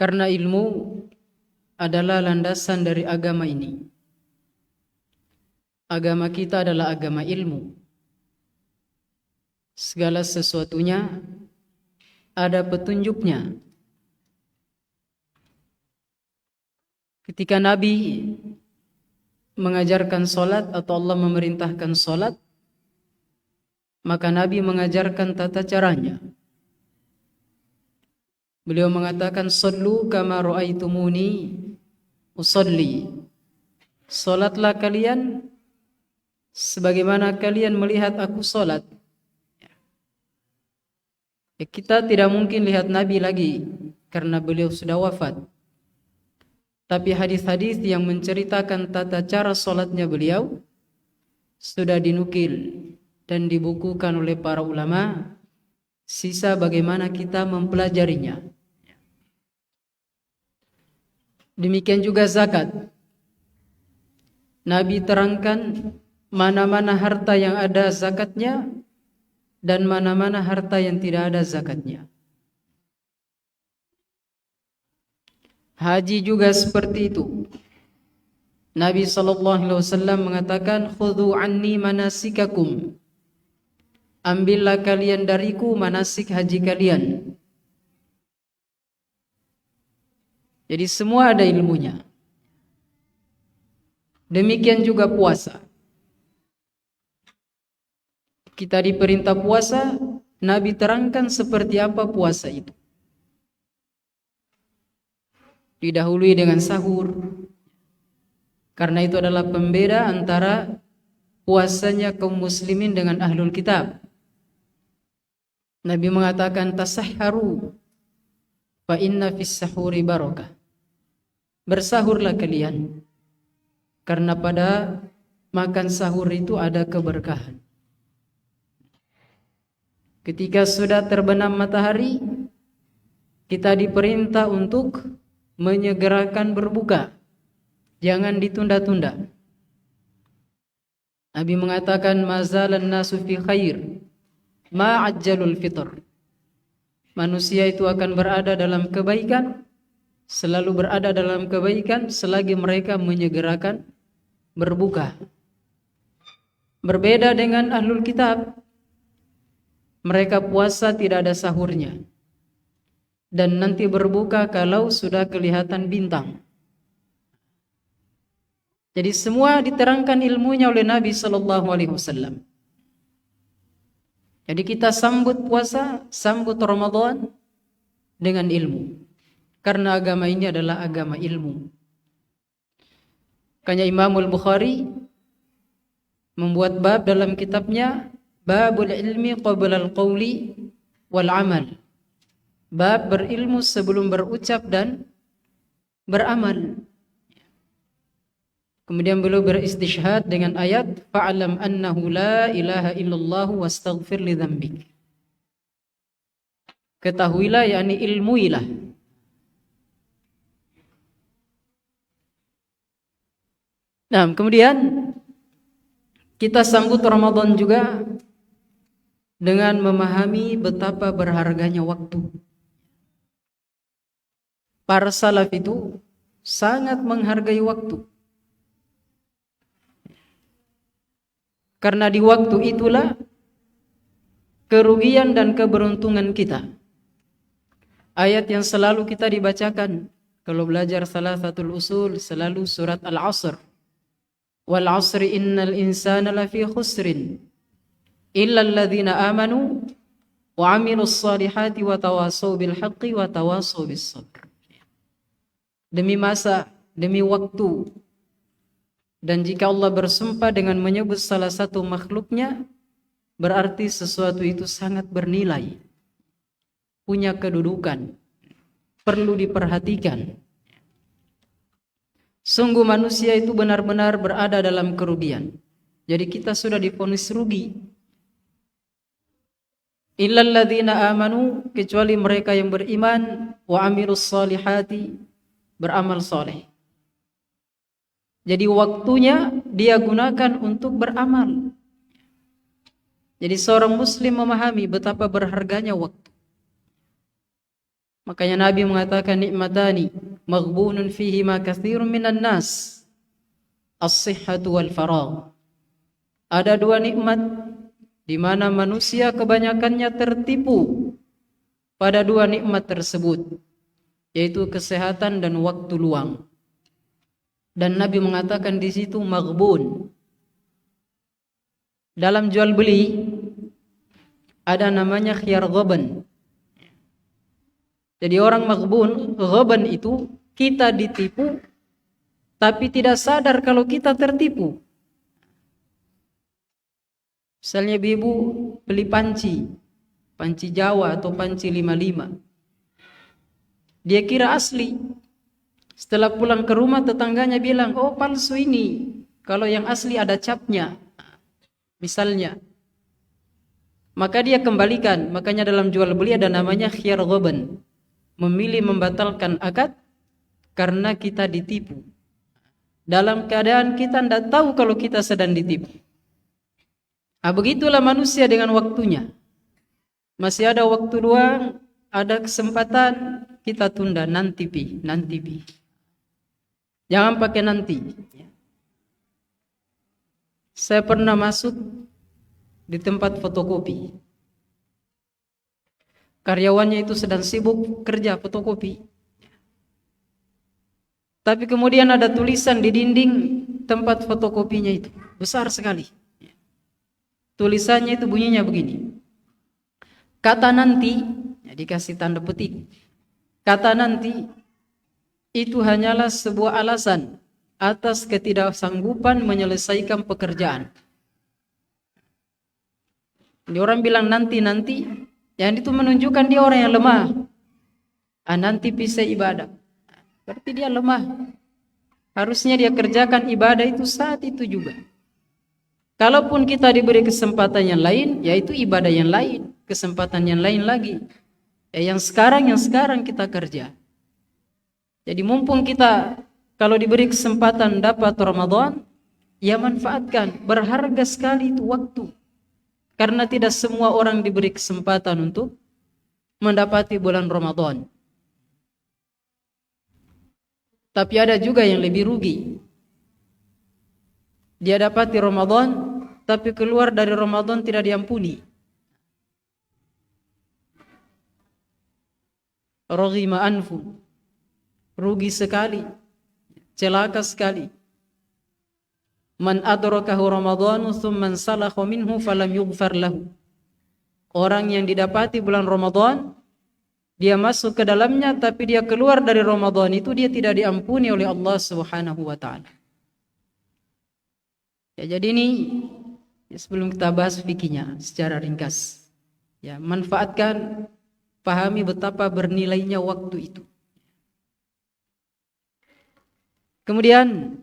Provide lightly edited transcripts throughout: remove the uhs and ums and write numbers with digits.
Karena ilmu adalah landasan dari agama ini. Agama kita adalah agama ilmu. Segala sesuatunya ada petunjuknya. Ketika Nabi mengajarkan solat atau Allah memerintahkan solat, maka Nabi mengajarkan tata caranya. Beliau mengatakan, "Sallu kama ra'aitumuni usalli." Salatlah kalian sebagaimana kalian melihat aku salat. Ya, kita tidak mungkin lihat Nabi lagi karena beliau sudah wafat. Tapi hadis-hadis yang menceritakan tata cara salatnya beliau sudah dinukil dan dibukukan oleh para ulama. Sisa bagaimana kita mempelajarinya. Demikian juga zakat. Nabi terangkan mana-mana harta yang ada zakatnya dan mana-mana harta yang tidak ada zakatnya. Haji juga seperti itu. Nabi SAW mengatakan, "Khudhu anni manasikakum." Ambillah kalian dariku manasik haji kalian. Jadi semua ada ilmunya. Demikian juga puasa. Kita diperintah puasa, Nabi terangkan seperti apa puasa itu. Didahului dengan sahur. Karena itu adalah pembeda antara puasanya kaum muslimin dengan ahlul kitab. Nabi mengatakan, "Tasahharu fa inna fis sahuri barakah." Bersahurlah kalian, karena pada makan sahur itu ada keberkahan. Ketika sudah terbenam matahari, kita diperintah untuk menyegerakan berbuka. Jangan ditunda-tunda. Nabi mengatakan, "Mazalan nasu fi khair ma ajjalul fitr." Manusia itu akan berada dalam kebaikan, selalu berada dalam kebaikan selagi mereka menyegerakan berbuka. Berbeda dengan ahlul kitab, mereka puasa tidak ada sahurnya, dan nanti berbuka kalau sudah kelihatan bintang. Jadi semua diterangkan ilmunya oleh Nabi SAW. Jadi kita sambut puasa, sambut Ramadan dengan ilmu. Karena agama ini adalah agama ilmu. Makanya Imam Al-Bukhari membuat bab dalam kitabnya, Babul ilmi qabla al-qawli wal amal. Bab berilmu sebelum berucap dan beramal. Kemudian beliau beristishhad dengan ayat, "Fa'alam annahu la ilaha illallah wastaghfir li dzambik." Ketahuilah, yakni ilmuilah. Nah, kemudian kita sambut Ramadan juga dengan memahami betapa berharganya waktu. Para salaf itu sangat menghargai waktu. Karena di waktu itulah kerugian dan keberuntungan kita. Ayat yang selalu kita dibacakan kalau belajar salah satu usul selalu surat Al-Asr. Wal 'asri innal insana lafi khusrin illa alladhina amanu wa 'amilus salihati wa tawasaw bil haqqi wa tawasaw bis sabr. Demi masa, demi waktu. Dan jika Allah bersumpah dengan menyebut salah satu makhluknya, berarti sesuatu itu sangat bernilai, punya kedudukan, perlu diperhatikan. Sungguh manusia itu benar-benar berada dalam kerugian. Jadi kita sudah divonis rugi. Illal ladzina amanu, kecuali mereka yang beriman, wa amilus salihati, beramal soleh. Jadi waktunya dia gunakan untuk beramal. Jadi seorang muslim memahami betapa berharganya waktu. Makanya Nabi mengatakan nikmatani maghbunun fihi ma katsirun minan nas, as-sihhatu wal faragh. Ada dua nikmat di mana manusia kebanyakannya tertipu pada dua nikmat tersebut, yaitu kesehatan dan waktu luang. Dan Nabi mengatakan di situ maghbun. Dalam jual beli ada namanya khiyar ghaban. Jadi orang maghbun, ghaban itu kita ditipu tapi tidak sadar kalau kita tertipu. Misalnya ibu beli panci Jawa atau panci 55. Dia kira asli. Setelah pulang ke rumah tetangganya bilang, "Oh, palsu ini. Kalau yang asli ada capnya." Misalnya. Maka dia kembalikan. Makanya dalam jual beli ada namanya khiyar ghaban. Memilih membatalkan akad karena kita ditipu. Dalam keadaan kita tidak tahu kalau kita sedang ditipu. Begitulah manusia dengan waktunya. Masih ada waktu luang, ada kesempatan, kita tunda, nanti pi. Jangan pakai nanti. Saya pernah masuk di tempat fotokopi. Karyawannya itu sedang sibuk kerja fotokopi. Tapi kemudian ada tulisan di dinding tempat fotokopinya itu. Besar sekali. Tulisannya itu bunyinya begini. Kata nanti, ya dikasih tanda petik. Kata nanti itu hanyalah sebuah alasan atas ketidaksanggupan menyelesaikan pekerjaan. Jadi orang bilang nanti, yang itu menunjukkan dia orang yang lemah. Nanti bisa ibadah. Berarti dia lemah. Harusnya dia kerjakan ibadah itu saat itu juga. Kalaupun kita diberi kesempatan yang lain, yaitu ibadah yang lain, kesempatan yang lain lagi. Yang sekarang kita kerja. Jadi mumpung kita kalau diberi kesempatan dapat Ramadan, ya manfaatkan. Berharga sekali itu waktu. Karena tidak semua orang diberi kesempatan untuk mendapati bulan Ramadan. Tapi ada juga yang lebih rugi. Dia dapati Ramadan, tapi keluar dari Ramadan tidak diampuni. Raghima anfu. Rugi sekali. Celaka sekali. Man adrakahu Ramadhanu thumma salakha minhu falam yughfar lahu. Orang yang didapati bulan Ramadan, dia masuk ke dalamnya tapi dia keluar dari Ramadan itu dia tidak diampuni oleh Allah Subhanahu wa taala. Ya, jadi ini sebelum kita bahas fikihnya secara ringkas. Ya, manfaatkan, pahami betapa bernilainya waktu itu. Kemudian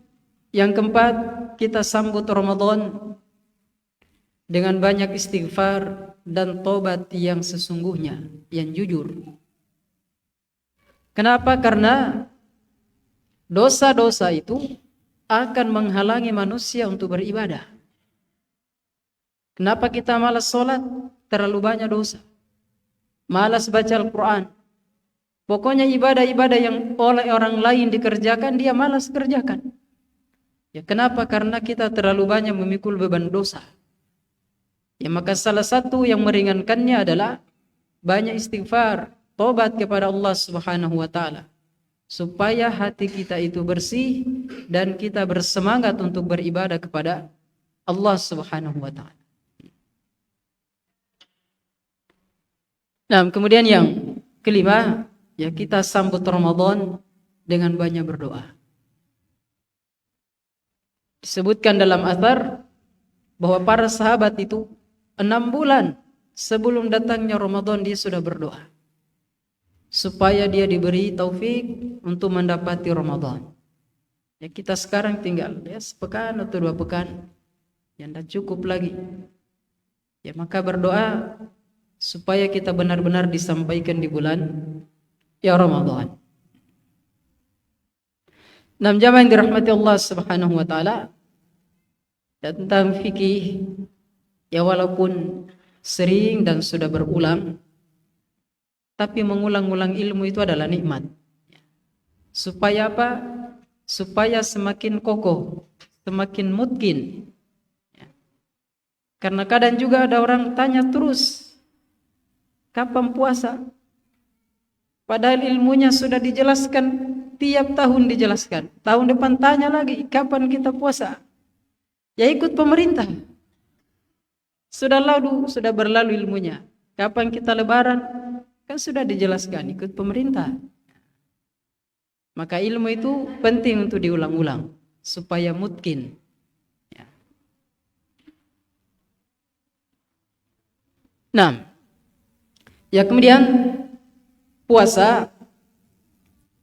yang keempat, kita sambut Ramadan dengan banyak istighfar dan tobat yang sesungguhnya, yang jujur. Kenapa? Karena dosa-dosa itu akan menghalangi manusia untuk beribadah. Kenapa kita malas sholat? Terlalu banyak dosa. Malas baca Al-Quran. Pokoknya ibadah-ibadah yang oleh orang lain dikerjakan, dia malas kerjakan. Ya, kenapa? Karena kita terlalu banyak memikul beban dosa. Ya, maka salah satu yang meringankannya adalah banyak istighfar, tobat kepada Allah Subhanahu wa taala. Supaya hati kita itu bersih dan kita bersemangat untuk beribadah kepada Allah Subhanahu wa taala. Nah, kemudian yang kelima, ya kita sambut Ramadan dengan banyak berdoa. Disebutkan dalam athar bahwa para sahabat itu 6 bulan sebelum datangnya Ramadan dia sudah berdoa supaya dia diberi taufik untuk mendapati Ramadan. Ya, kita sekarang tinggal ya sepekan atau 2 pekan, yang tidak cukup lagi. Ya, maka berdoa supaya kita benar-benar disampaikan di bulan ya Ramadan. Nah, jamaah yang dirahmati Allah Subhanahu wa taala, tentang fikih ya walaupun sering dan sudah berulang, tapi mengulang-ulang ilmu itu adalah nikmat. Supaya apa? Supaya semakin kokoh, semakin mungkin. Karena kadang juga ada orang tanya terus, kapan puasa? Padahal ilmunya sudah dijelaskan, tiap tahun dijelaskan. Tahun depan tanya lagi, kapan kita puasa? Ya ikut pemerintah. Sudah berlalu ilmunya. Kapan kita lebaran? Kan sudah dijelaskan, ikut pemerintah. Maka ilmu itu penting untuk diulang-ulang supaya mungkin. Nah, ya kemudian puasa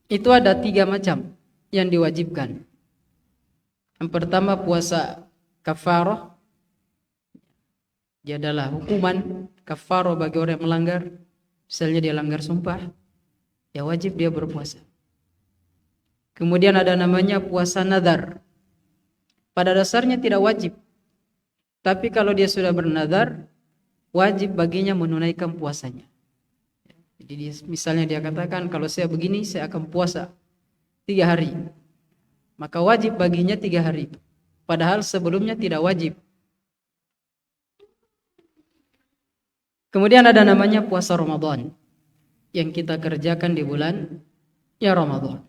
itu ada 3 macam yang diwajibkan. Yang pertama puasa kafarah. Dia adalah hukuman kafarah bagi orang yang melanggar. Misalnya dia langgar sumpah, ya wajib dia berpuasa. Kemudian ada namanya puasa nadar. Pada dasarnya tidak wajib. Tapi kalau dia sudah bernadar, wajib baginya menunaikan puasanya. Jadi misalnya dia katakan, kalau saya begini saya akan puasa 3 hari. Maka wajib baginya 3 hari. Padahal sebelumnya tidak wajib. Kemudian ada namanya puasa Ramadan yang kita kerjakan di bulan ya Ramadan.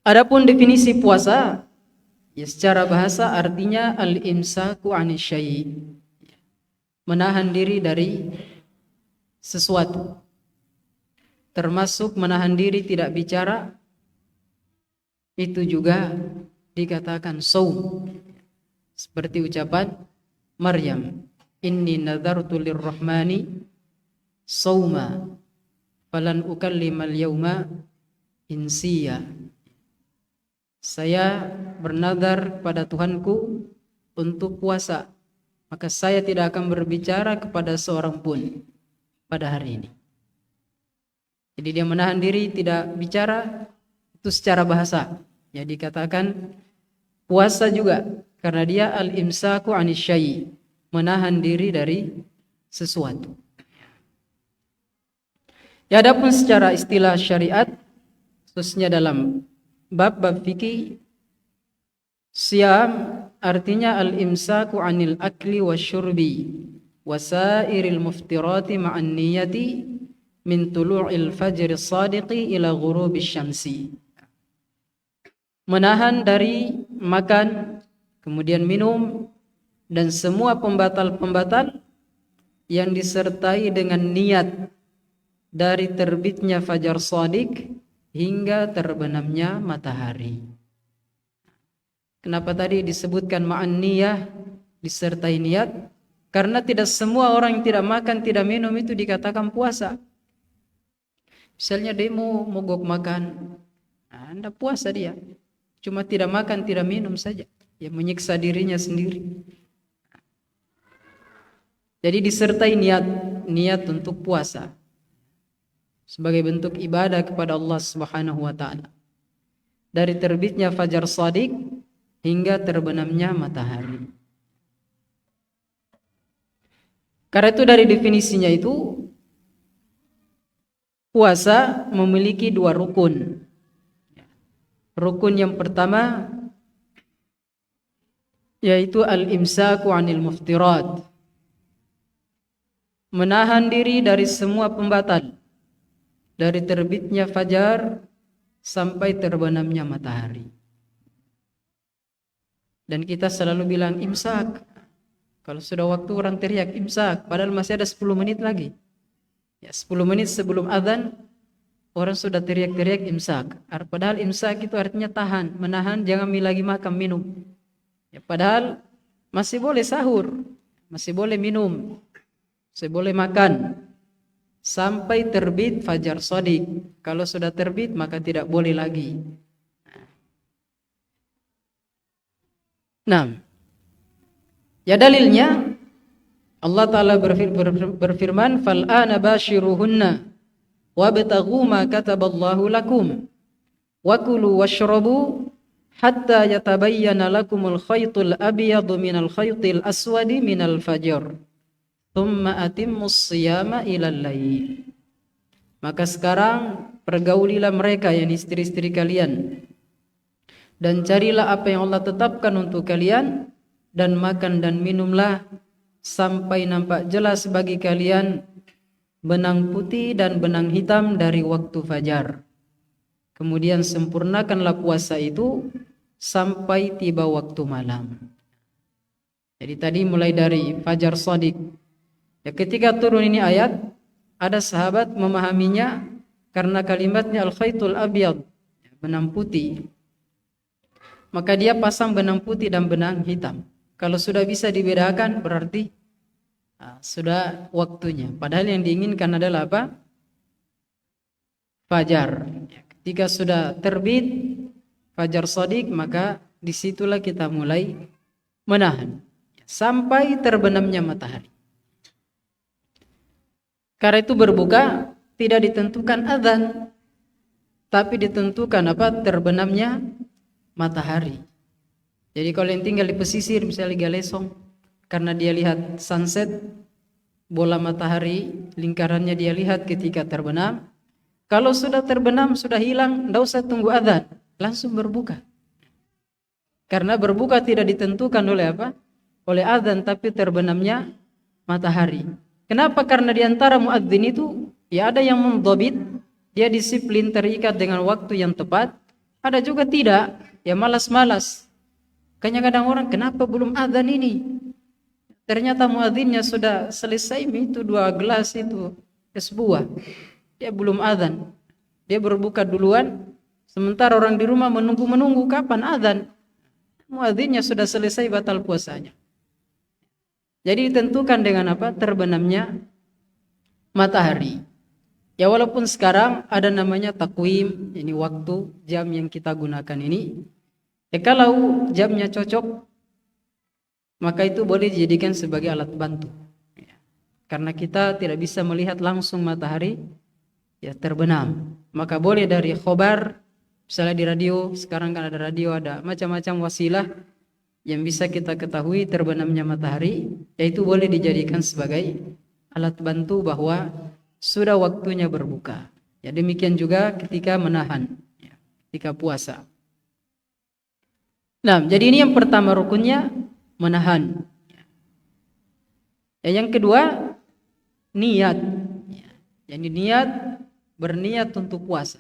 Adapun definisi puasa, ya secara bahasa artinya al-imsaku 'ani syai'. Menahan diri dari sesuatu. Termasuk menahan diri tidak bicara, itu juga dikatakan shaum. Seperti ucapan Maryam, inni nadartu lirrahmani shauma falan ukallimal yauma insiya. Saya bernadar kepada Tuhanku untuk puasa, maka saya tidak akan berbicara kepada seorang pun pada hari ini. Jadi dia menahan diri tidak bicara, itu secara bahasa. Ya dikatakan puasa juga karena dia al-imsaku 'ani syai', menahan diri dari sesuatu. Ya adapun secara istilah syariat, khususnya dalam bab-bab fikih, siyam artinya al-imsaku 'anil akli wasyurbi wasairil muftirati ma'an niyati min tulu'il fajri shadiqi ila ghurubi syamsi. Menahan dari makan, kemudian minum, dan semua pembatal-pembatal yang disertai dengan niat dari terbitnya fajar shadiq hingga terbenamnya matahari. Kenapa tadi disebutkan ma'an niyah, disertai niat? Karena tidak semua orang yang tidak makan, tidak minum itu dikatakan puasa. Misalnya dia mau mogok makan, Anda puasa dia. Cuma tidak makan, tidak minum saja. Ya menyiksa dirinya sendiri. Jadi disertai niat untuk puasa. Sebagai bentuk ibadah kepada Allah Subhanahu wa taala. Dari terbitnya fajar shadiq hingga terbenamnya matahari. Karena itu dari definisinya itu puasa memiliki 2 rukun. Rukun yang pertama yaitu al-imsaku 'anil muftirat. Menahan diri dari semua pembatal. Dari terbitnya fajar sampai terbenamnya matahari. Dan kita selalu bilang imsak. Kalau sudah waktu orang teriak imsak, padahal masih ada 10 menit lagi. Ya, 10 menit sebelum azan orang sudah teriak-teriak imsak. Padahal imsak itu artinya tahan, menahan, jangan lagi makan minum. Ya, padahal masih boleh sahur, masih boleh minum, masih boleh makan sampai terbit fajar shadiq. Kalau sudah terbit maka tidak boleh lagi. Nah, ya dalilnya Allah Ta'ala berfirman, fal'ana bashiruhunna wabtaghu ma kataballahu lakum wa kulu washrabu hatta yatabayyana lakumul khaytul abyadu minal khaytil aswadi minal fajr thumma atimmus siyama ilal lail. Maka sekarang pergaulilah mereka, yang istri-istri kalian, dan carilah apa yang Allah tetapkan untuk kalian, dan makan dan minumlah sampai nampak jelas bagi kalian benang putih dan benang hitam dari waktu fajar. Kemudian sempurnakanlah puasa itu sampai tiba waktu malam. Jadi tadi mulai dari fajar shadiq. Ya, ketika turun ini ayat, ada sahabat memahaminya karena kalimatnya al-khaytul abyad, benang putih. Maka dia pasang benang putih dan benang hitam. Kalau sudah bisa dibedakan berarti sudah waktunya. Padahal yang diinginkan adalah apa? Fajar. Ketika sudah terbit fajar shadiq, maka disitulah kita mulai menahan sampai terbenamnya matahari. Karena itu berbuka tidak ditentukan azan, tapi ditentukan apa? Terbenamnya matahari. Jadi kalau yang tinggal di pesisir, misalnya Galesong, karena dia lihat sunset, bola matahari lingkarannya dia lihat ketika terbenam. Kalau sudah terbenam, sudah hilang, tidak usah tunggu azan, langsung berbuka. Karena berbuka tidak ditentukan oleh apa? Oleh azan, tapi terbenamnya matahari. Kenapa? Karena di antara muadzin itu ya ada yang mendhabit, dia disiplin, terikat dengan waktu yang tepat. Ada juga tidak, ya malas-malas. Kadang-kadang orang, kenapa belum azan ini? Ternyata muadzinnya sudah selesai itu 2 gelas itu es buah. Dia belum azan. Dia berbuka duluan, sementara orang di rumah menunggu kapan azan. Muadzinnya sudah selesai, batal puasanya. Jadi ditentukan dengan apa? Terbenamnya matahari. Ya walaupun sekarang ada namanya takwim, ini waktu jam yang kita gunakan ini. Ya kalau jamnya cocok, maka itu boleh dijadikan sebagai alat bantu. Karena kita tidak bisa melihat langsung matahari ya terbenam. Maka boleh dari khobar, misalnya di radio, sekarang kan ada radio, ada macam-macam wasilah yang bisa kita ketahui terbenamnya matahari, yaitu boleh dijadikan sebagai alat bantu bahwa sudah waktunya berbuka. Ya demikian juga ketika menahan, ya, ketika puasa. Nah, jadi ini yang pertama rukunnya, menahan. Ya, yang kedua, niat. Jadi niat, berniat untuk puasa.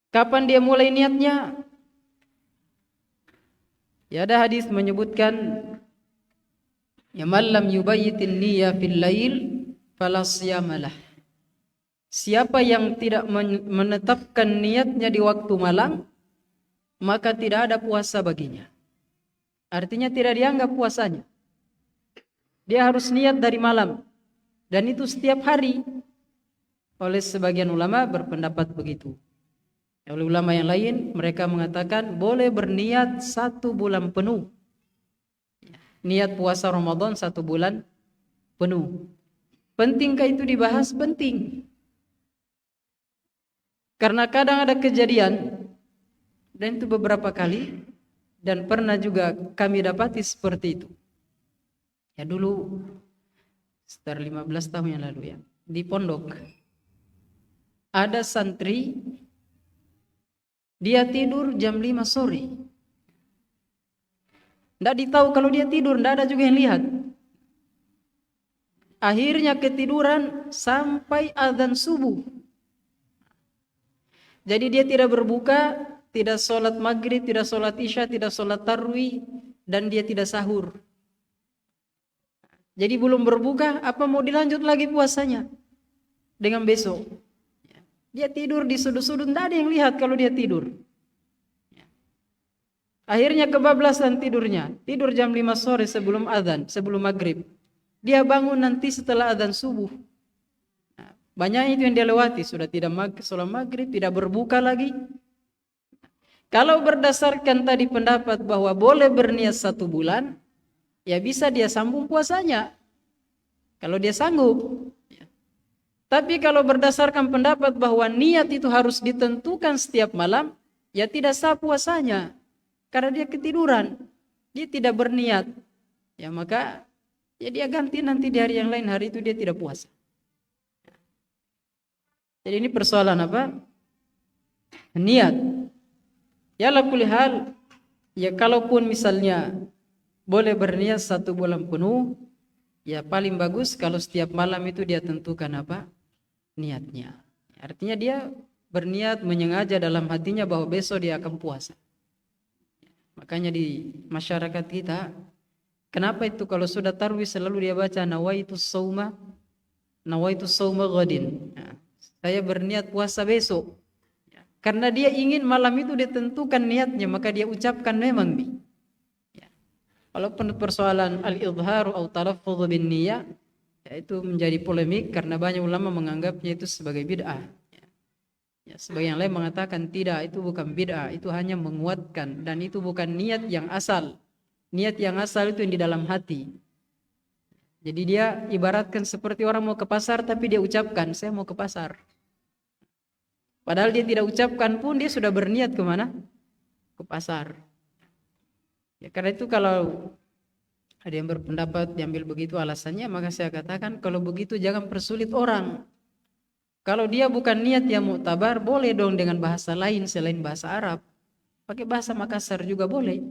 Kapan dia mulai niatnya? Ya ada hadis menyebutkan, ya man lam yubayyitin niyya fil lail fala siyamalah. Siapa yang tidak menetapkan niatnya di waktu malam, maka tidak ada puasa baginya. Artinya tidak dianggap puasanya. Dia harus niat dari malam. Dan itu setiap hari. Oleh sebagian ulama berpendapat begitu. Oleh ulama yang lain, mereka mengatakan boleh berniat 1 bulan penuh. Niat puasa Ramadan 1 bulan penuh. Pentingkah itu dibahas? Penting. Karena kadang ada kejadian, dan itu beberapa kali, dan pernah juga kami dapati seperti itu. Ya dulu sekitar 15 tahun yang lalu ya, di pondok ada santri, dia tidur jam 5 sore. Tidak ditahu kalau dia tidur, tidak ada juga yang lihat. Akhirnya ketiduran sampai azan subuh. Jadi dia tidak berbuka, tidak sholat maghrib, tidak sholat isya, tidak sholat tarawih, dan dia tidak sahur. Jadi belum berbuka, apa mau dilanjut lagi puasanya dengan besok? Dia tidur di sudut-sudut, tidak ada yang lihat kalau dia tidur. Akhirnya kebablasan tidurnya, tidur jam 5 sore sebelum azan, sebelum maghrib. Dia bangun nanti setelah azan subuh. Banyak itu yang dia lewati, sudah tidak sholat maghrib, tidak berbuka lagi. Kalau berdasarkan tadi pendapat bahwa boleh berniat 1 bulan, ya bisa dia sambung puasanya. Kalau dia sanggup. Tapi kalau berdasarkan pendapat bahwa niat itu harus ditentukan setiap malam, ya tidak sah puasanya. Karena dia ketiduran, dia tidak berniat. Ya maka Ya dia ganti nanti di hari yang lain, hari itu dia tidak puasa. Jadi ini persoalan apa? Niat. Ya la kulli hal, ya kalaupun misalnya boleh berniat 1 bulan penuh, ya paling bagus kalau setiap malam itu dia tentukan apa? Niatnya. Artinya dia berniat menyengaja dalam hatinya bahwa besok dia akan puasa. Makanya di masyarakat kita, kenapa itu kalau sudah tarawih selalu dia baca nawaitu sauma ghadin. Nah, saya berniat puasa besok. Karena dia ingin malam itu ditentukan niatnya, maka dia ucapkan memang nih. Ya. Walaupun persoalan al-idharu atau talaffuz bin niyah, ya, itu menjadi polemik karena banyak ulama menganggapnya itu sebagai bid'ah. Ya, sebagian lain mengatakan tidak, itu bukan bid'ah, itu hanya menguatkan dan itu bukan niat yang asal. Niat yang asal itu yang di dalam hati. Jadi dia ibaratkan seperti orang mau ke pasar tapi dia ucapkan saya mau ke pasar. Padahal dia tidak ucapkan pun dia sudah berniat kemana? Ke pasar. Ya, karena itu kalau ada yang berpendapat diambil begitu alasannya, maka saya katakan kalau begitu jangan persulit orang. Kalau dia bukan niat yang muktabar, boleh dong dengan bahasa lain selain bahasa Arab. Pakai bahasa Makassar juga boleh.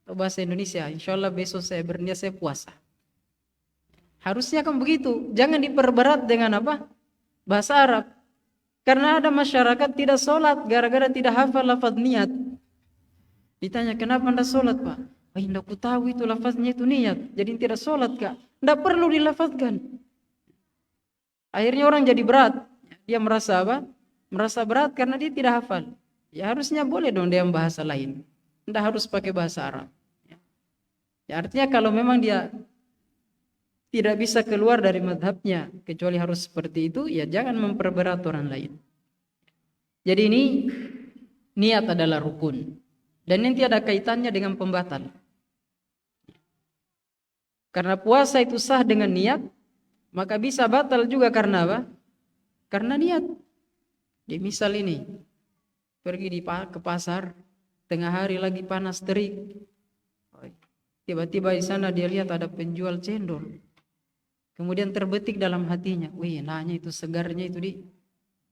Atau bahasa Indonesia. Insya Allah besok saya berniat saya puasa. Harusnya kan begitu. Jangan diperberat dengan apa? Bahasa Arab. Karena ada masyarakat tidak sholat gara-gara tidak hafal lafaz niat. Ditanya kenapa anda sholat pak? Tidak ku tahu itu lafaznya itu niat. Jadi tidak sholat kak. Tidak perlu dilafazkan. Akhirnya orang jadi berat. Dia merasa apa? Merasa berat karena dia tidak hafal. Ya harusnya boleh dong dia bahasa lain. Tidak harus pakai bahasa Arab. Ya, artinya kalau memang dia tidak bisa keluar dari madhabnya kecuali harus seperti itu, ya jangan memperberat orang lain. Jadi ini niat adalah rukun. Dan nanti ada kaitannya dengan pembatal. Karena puasa itu sah dengan niat, maka bisa batal juga karena apa? Karena niat. Di misal ini, pergi ke pasar, tengah hari lagi panas terik. Tiba-tiba di sana dia lihat ada penjual cendol. Kemudian terbetik dalam hatinya, wih enaknya itu segarnya itu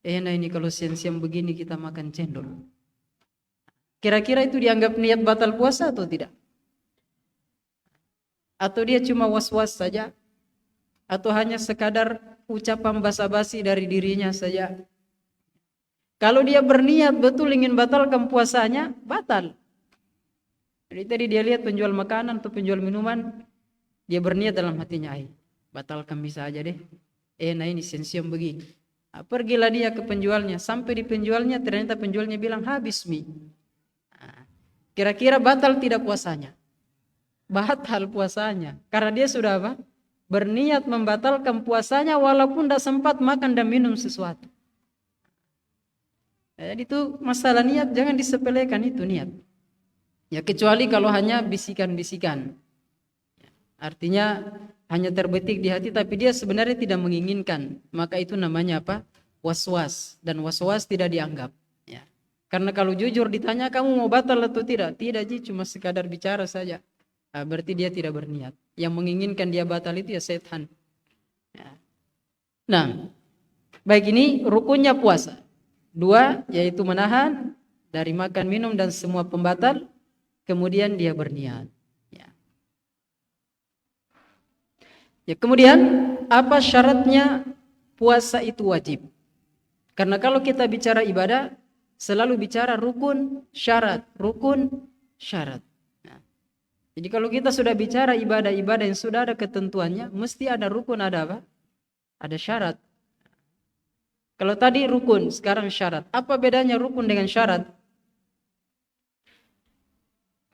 enak ini kalau siang-siang begini kita makan cendol. Kira-kira itu dianggap niat batal puasa atau tidak? Atau dia cuma was-was saja? Atau hanya sekadar ucapan basa-basi dari dirinya saja? Kalau dia berniat betul ingin batalkan puasanya, batal. Jadi tadi dia lihat penjual makanan atau penjual minuman, dia berniat dalam hatinya, batalkan bisa aja deh. Nah ini siang-siang begini. Nah, pergilah dia ke penjualnya, sampai di penjualnya ternyata penjualnya bilang habis mie. Nah, kira-kira batal tidak puasanya? Batal puasanya, karena dia sudah apa? Berniat membatalkan puasanya walaupun tidak sempat makan dan minum sesuatu. Jadi itu masalah niat, jangan disepelekan itu niat. Ya kecuali kalau hanya bisikan-bisikan. Artinya hanya terbetik di hati tapi dia sebenarnya tidak menginginkan. Maka itu namanya apa? Was-was. Dan was-was tidak dianggap. Ya. Karena kalau jujur ditanya kamu mau batal atau tidak? Tidak, cuma sekadar bicara saja. Nah, berarti dia tidak berniat. Yang menginginkan dia batal itu ya setan. Ya. Nah, baik ini rukunnya puasa. 2 yaitu menahan dari makan minum dan semua pembatal. Kemudian dia berniat. Ya, kemudian apa syaratnya puasa itu wajib? Karena kalau kita bicara ibadah selalu bicara rukun syarat. Nah, jadi kalau kita sudah bicara ibadah-ibadah yang sudah ada ketentuannya, mesti ada rukun, ada apa? Ada syarat. Kalau tadi rukun, sekarang syarat. Apa bedanya rukun dengan syarat?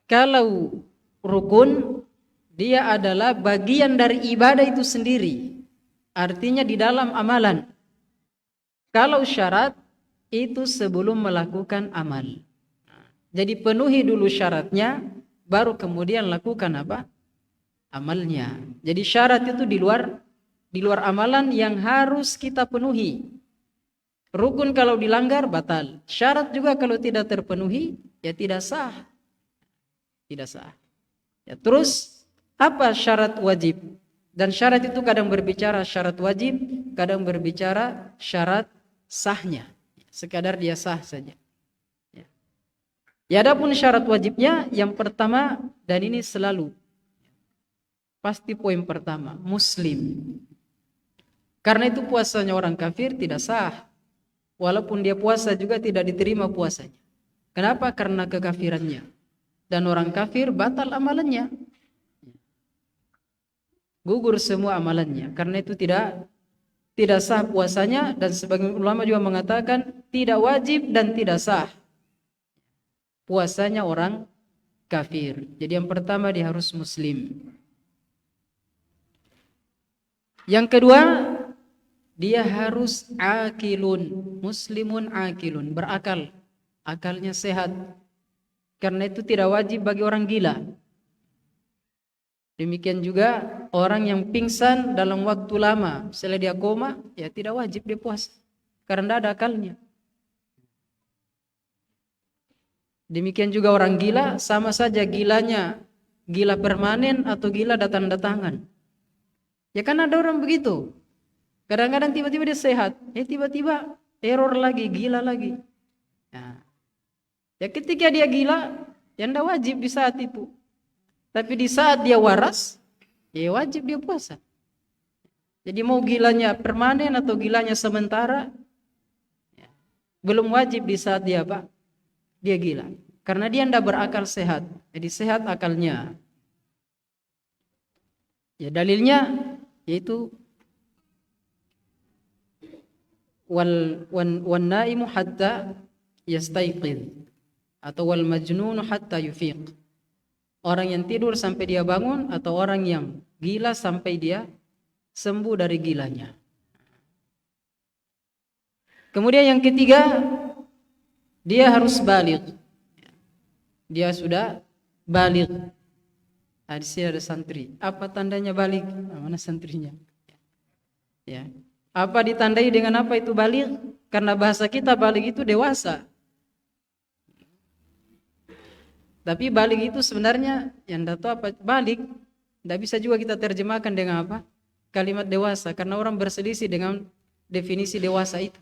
Kalau rukun dia adalah bagian dari ibadah itu sendiri. Artinya di dalam amalan. Kalau syarat itu sebelum melakukan amal. Jadi penuhi dulu syaratnya, baru kemudian lakukan apa? Amalnya. Jadi syarat itu di luar amalan yang harus kita penuhi. Rukun kalau dilanggar batal. Syarat juga kalau tidak terpenuhi ya tidak sah. Tidak sah. Ya terus Apa syarat wajib? Dan syarat itu kadang berbicara syarat wajib, kadang berbicara syarat sahnya. Sekadar dia sah saja. Ya, adapun syarat wajibnya yang pertama, dan ini selalu pasti poin pertama, muslim. Karena itu puasanya orang kafir tidak sah. Walaupun dia puasa juga tidak diterima puasanya. Kenapa? Karena kekafirannya. Dan orang kafir batal amalannya. Gugur semua amalannya. Karena itu tidak sah puasanya, dan sebagian ulama juga mengatakan tidak wajib dan tidak sah puasanya orang kafir. Jadi yang pertama dia harus muslim. Yang kedua, dia harus akilun, muslimun akilun, berakal, akalnya sehat. Karena itu tidak wajib bagi orang gila. Demikian juga orang yang pingsan dalam waktu lama, setelah dia koma, ya tidak wajib dia puasa karena tidak ada akalnya. Demikian juga orang gila, sama saja gilanya gila permanen atau gila datang-datangan. Ya kan ada orang begitu. Kadang-kadang tiba-tiba dia sehat, tiba-tiba error lagi, gila lagi. Ya ketika dia gila, ya tidak wajib di saat itu. Tapi di saat dia waras, ya wajib dia puasa. Jadi mau gilanya permanen atau gilanya sementara, belum wajib di saat dia apa? Dia gila. Karena dia tidak berakal sehat. Jadi sehat akalnya. Ya dalilnya yaitu wal naimu hatta yastaiqidh atau wal majnun hatta yufiq. Orang yang tidur sampai dia bangun, atau orang yang gila sampai dia sembuh dari gilanya. Kemudian yang ketiga, dia harus baligh. Dia sudah baligh. Di sini ada santri. Apa tandanya baligh? Mana santrinya? Ya. Apa ditandai dengan apa itu baligh? Karena bahasa kita baligh itu dewasa. Tapi baligh itu sebenarnya yang tidak tahu apa baligh, tidak bisa juga kita terjemahkan dengan apa? Kalimat dewasa, karena orang berselisih dengan definisi dewasa itu.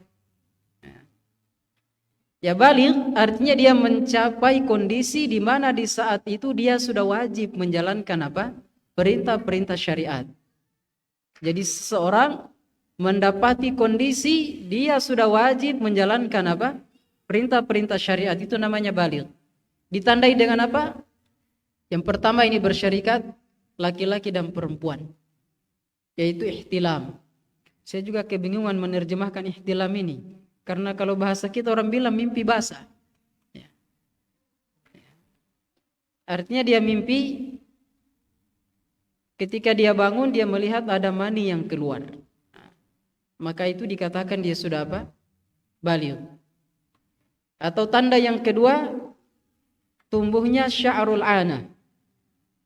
Ya baligh artinya dia mencapai kondisi di mana di saat itu dia sudah wajib menjalankan apa? Perintah-perintah syariat. Jadi seseorang mendapati kondisi dia sudah wajib menjalankan apa? Perintah-perintah syariat, itu namanya baligh. Ditandai dengan apa? Yang pertama ini bersyarikat laki-laki dan perempuan, yaitu ihtilam. Saya juga kebingungan menerjemahkan ihtilam ini, karena kalau bahasa kita orang bilang mimpi basah. Artinya dia mimpi, ketika dia bangun dia melihat ada mani yang keluar. Maka itu dikatakan dia sudah apa? Baligh. Atau tanda yang kedua, tumbuhnya sya'rul ana.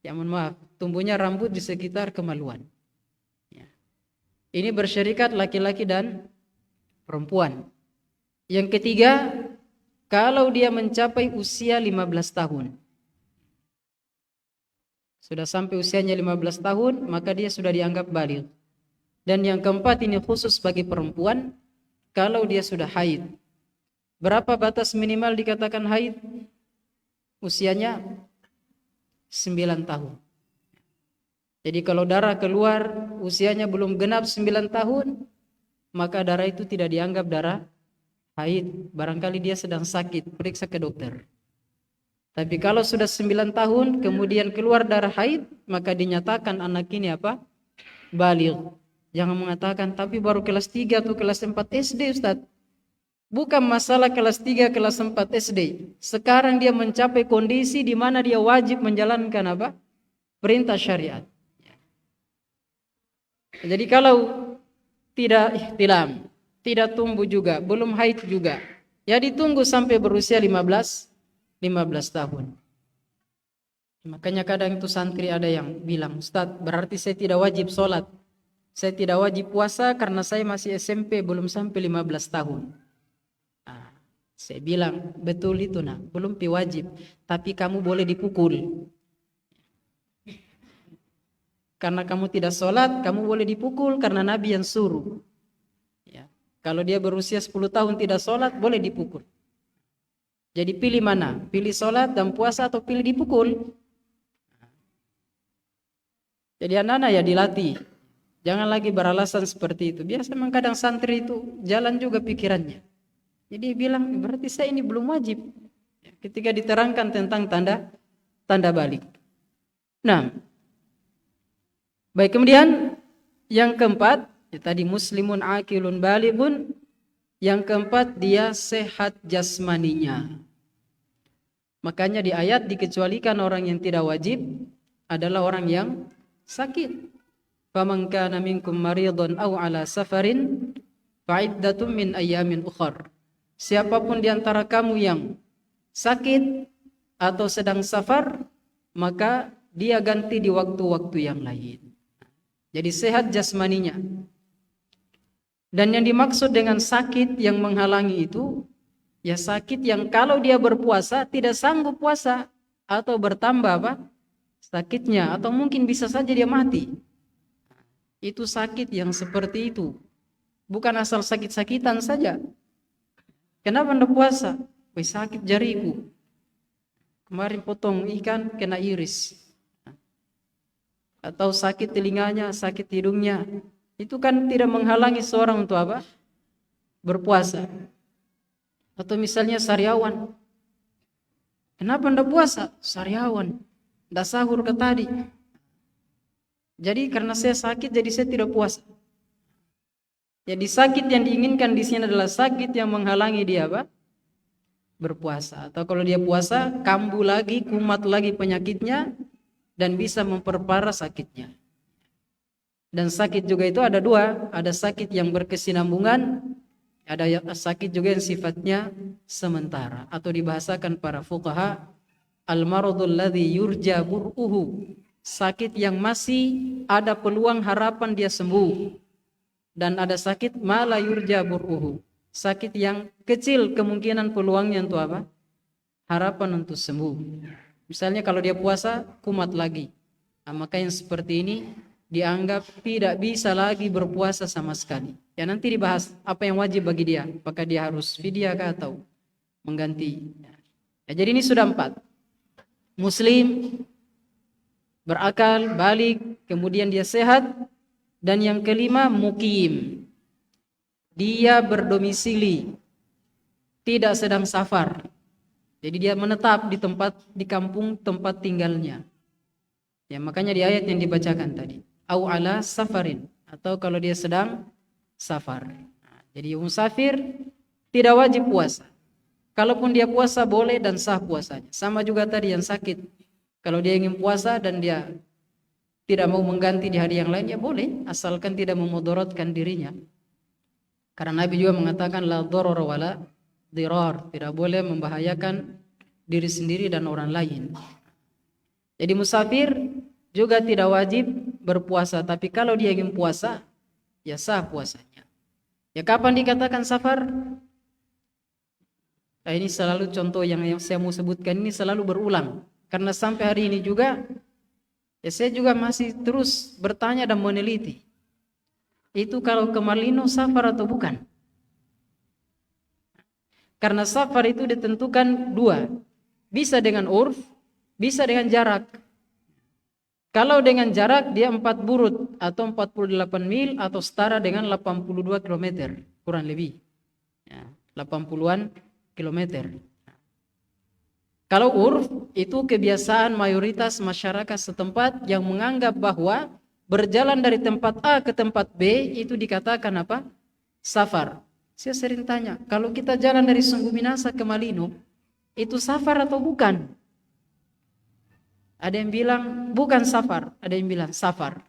Ya mohon maaf, tumbuhnya rambut di sekitar kemaluan. Ya. Ini bersyarikat laki-laki dan perempuan. Yang ketiga, kalau dia mencapai usia 15 tahun. Sudah sampai usianya 15 tahun, maka dia sudah dianggap baligh. Dan yang keempat ini khusus bagi perempuan, kalau dia sudah haid. Berapa batas minimal dikatakan haid? Usianya 9 tahun. Jadi kalau darah keluar usianya belum genap 9 tahun, maka darah itu tidak dianggap darah haid. Barangkali dia sedang sakit, periksa ke dokter. Tapi kalau sudah 9 tahun kemudian keluar darah haid, maka dinyatakan anak ini apa? Baligh. Jangan mengatakan tapi baru kelas 3 atau kelas 4 SD Ustaz. Bukan masalah kelas 3, kelas 4 SD. Sekarang dia mencapai kondisi di mana dia wajib menjalankan apa? Perintah syariat. Jadi kalau tidak ihtilam, tidak tumbuh juga, belum haid juga, ya ditunggu sampai berusia 15 tahun. Makanya kadang itu santri ada yang bilang, Ustaz, berarti saya tidak wajib sholat, saya tidak wajib puasa karena saya masih SMP, belum sampai 15 tahun. Saya bilang, betul itu nak, belum wajib, tapi kamu boleh dipukul. karena kamu tidak sholat, kamu boleh dipukul karena Nabi yang suruh. Ya. Kalau dia berusia 10 tahun tidak sholat, boleh dipukul. Jadi pilih mana? Pilih sholat dan puasa atau pilih dipukul? Jadi anak-anak ya dilatih. Jangan lagi beralasan seperti itu. Biasa memang kadang santri itu jalan juga pikirannya. Jadi bilang, berarti saya ini belum wajib. Ketika diterangkan tentang tanda balik. Nah, baik, kemudian yang keempat, ya tadi muslimun akilun balighun. Yang keempat, dia sehat jasmaninya. Makanya di ayat dikecualikan orang yang tidak wajib adalah orang yang sakit. Faman kana minkum maridun aw ala safarin fa'iddatun min ayyamin ukhar. Siapapun di antara kamu yang sakit atau sedang safar, maka dia ganti di waktu-waktu yang lain. Jadi sehat jasmaninya. Dan yang dimaksud dengan sakit yang menghalangi itu, ya sakit yang kalau dia berpuasa tidak sanggup puasa, atau bertambah apa? Sakitnya, atau mungkin bisa saja dia mati. Itu sakit yang seperti itu. Bukan asal sakit-sakitan saja. Kenapa anda puasa? Wih, sakit jariku. Kemarin potong ikan kena iris. Atau sakit telinganya, sakit hidungnya. Itu kan tidak menghalangi seorang untuk apa? Berpuasa. Atau misalnya sariawan. Kenapa anda puasa? Sariawan. Anda sahur ke tadi. Jadi karena saya sakit, jadi saya tidak puasa. Jadi sakit yang diinginkan di sini adalah sakit yang menghalangi dia apa? Berpuasa. Atau kalau dia puasa, kambuh lagi, kumat lagi penyakitnya, dan bisa memperparah sakitnya. Dan sakit juga itu ada dua, ada sakit yang berkesinambungan, ada sakit juga yang sifatnya sementara, atau dibahasakan para fuqaha al-maradul ladzi yurja bur'uhu, sakit yang masih ada peluang harapan dia sembuh. Dan ada sakit mala yurja bur'uhu, sakit yang kecil kemungkinan peluangnya untuk apa? Harapan untuk sembuh. Misalnya kalau dia puasa kumat lagi, nah, maka yang seperti ini dianggap tidak bisa lagi berpuasa sama sekali. Ya nanti dibahas apa yang wajib bagi dia, apakah dia harus fidyah atau mengganti. Ya, jadi ini sudah 4. Muslim, berakal, balik, kemudian dia sehat, dan yang kelima mukim. Dia berdomisili, tidak sedang safar. Jadi dia menetap di kampung tempat tinggalnya. Ya, makanya di ayat yang dibacakan tadi, au ala safarin, atau kalau dia sedang safar. Nah, jadi musafir tidak wajib puasa. Kalaupun dia puasa boleh dan sah puasanya. Sama juga tadi yang sakit. Kalau dia ingin puasa dan dia tidak mau mengganti di hari yang lain, ya boleh, asalkan tidak memudaratkan dirinya. Karena Nabi juga mengatakan la dharar wala dirar, tidak boleh membahayakan diri sendiri dan orang lain. Jadi musafir juga tidak wajib berpuasa, tapi kalau dia ingin puasa, ya sah puasanya. Ya kapan dikatakan safar? Nah, ini selalu contoh yang saya mau sebutkan ini selalu berulang. Karena sampai hari ini juga, ya saya juga masih terus bertanya dan meneliti. Itu kalau ke Malino safar atau bukan? Karena safar itu ditentukan 2. Bisa dengan urf, bisa dengan jarak. Kalau dengan jarak dia 4 burut atau 48 mil atau setara dengan 82 km kurang lebih. Ya, 80-an kilometer. Kalau urf itu kebiasaan mayoritas masyarakat setempat yang menganggap bahwa berjalan dari tempat A ke tempat B itu dikatakan apa? Safar. Saya sering tanya, kalau kita jalan dari Sungguh Minasa ke Malino, itu safar atau bukan? Ada yang bilang bukan safar, ada yang bilang safar.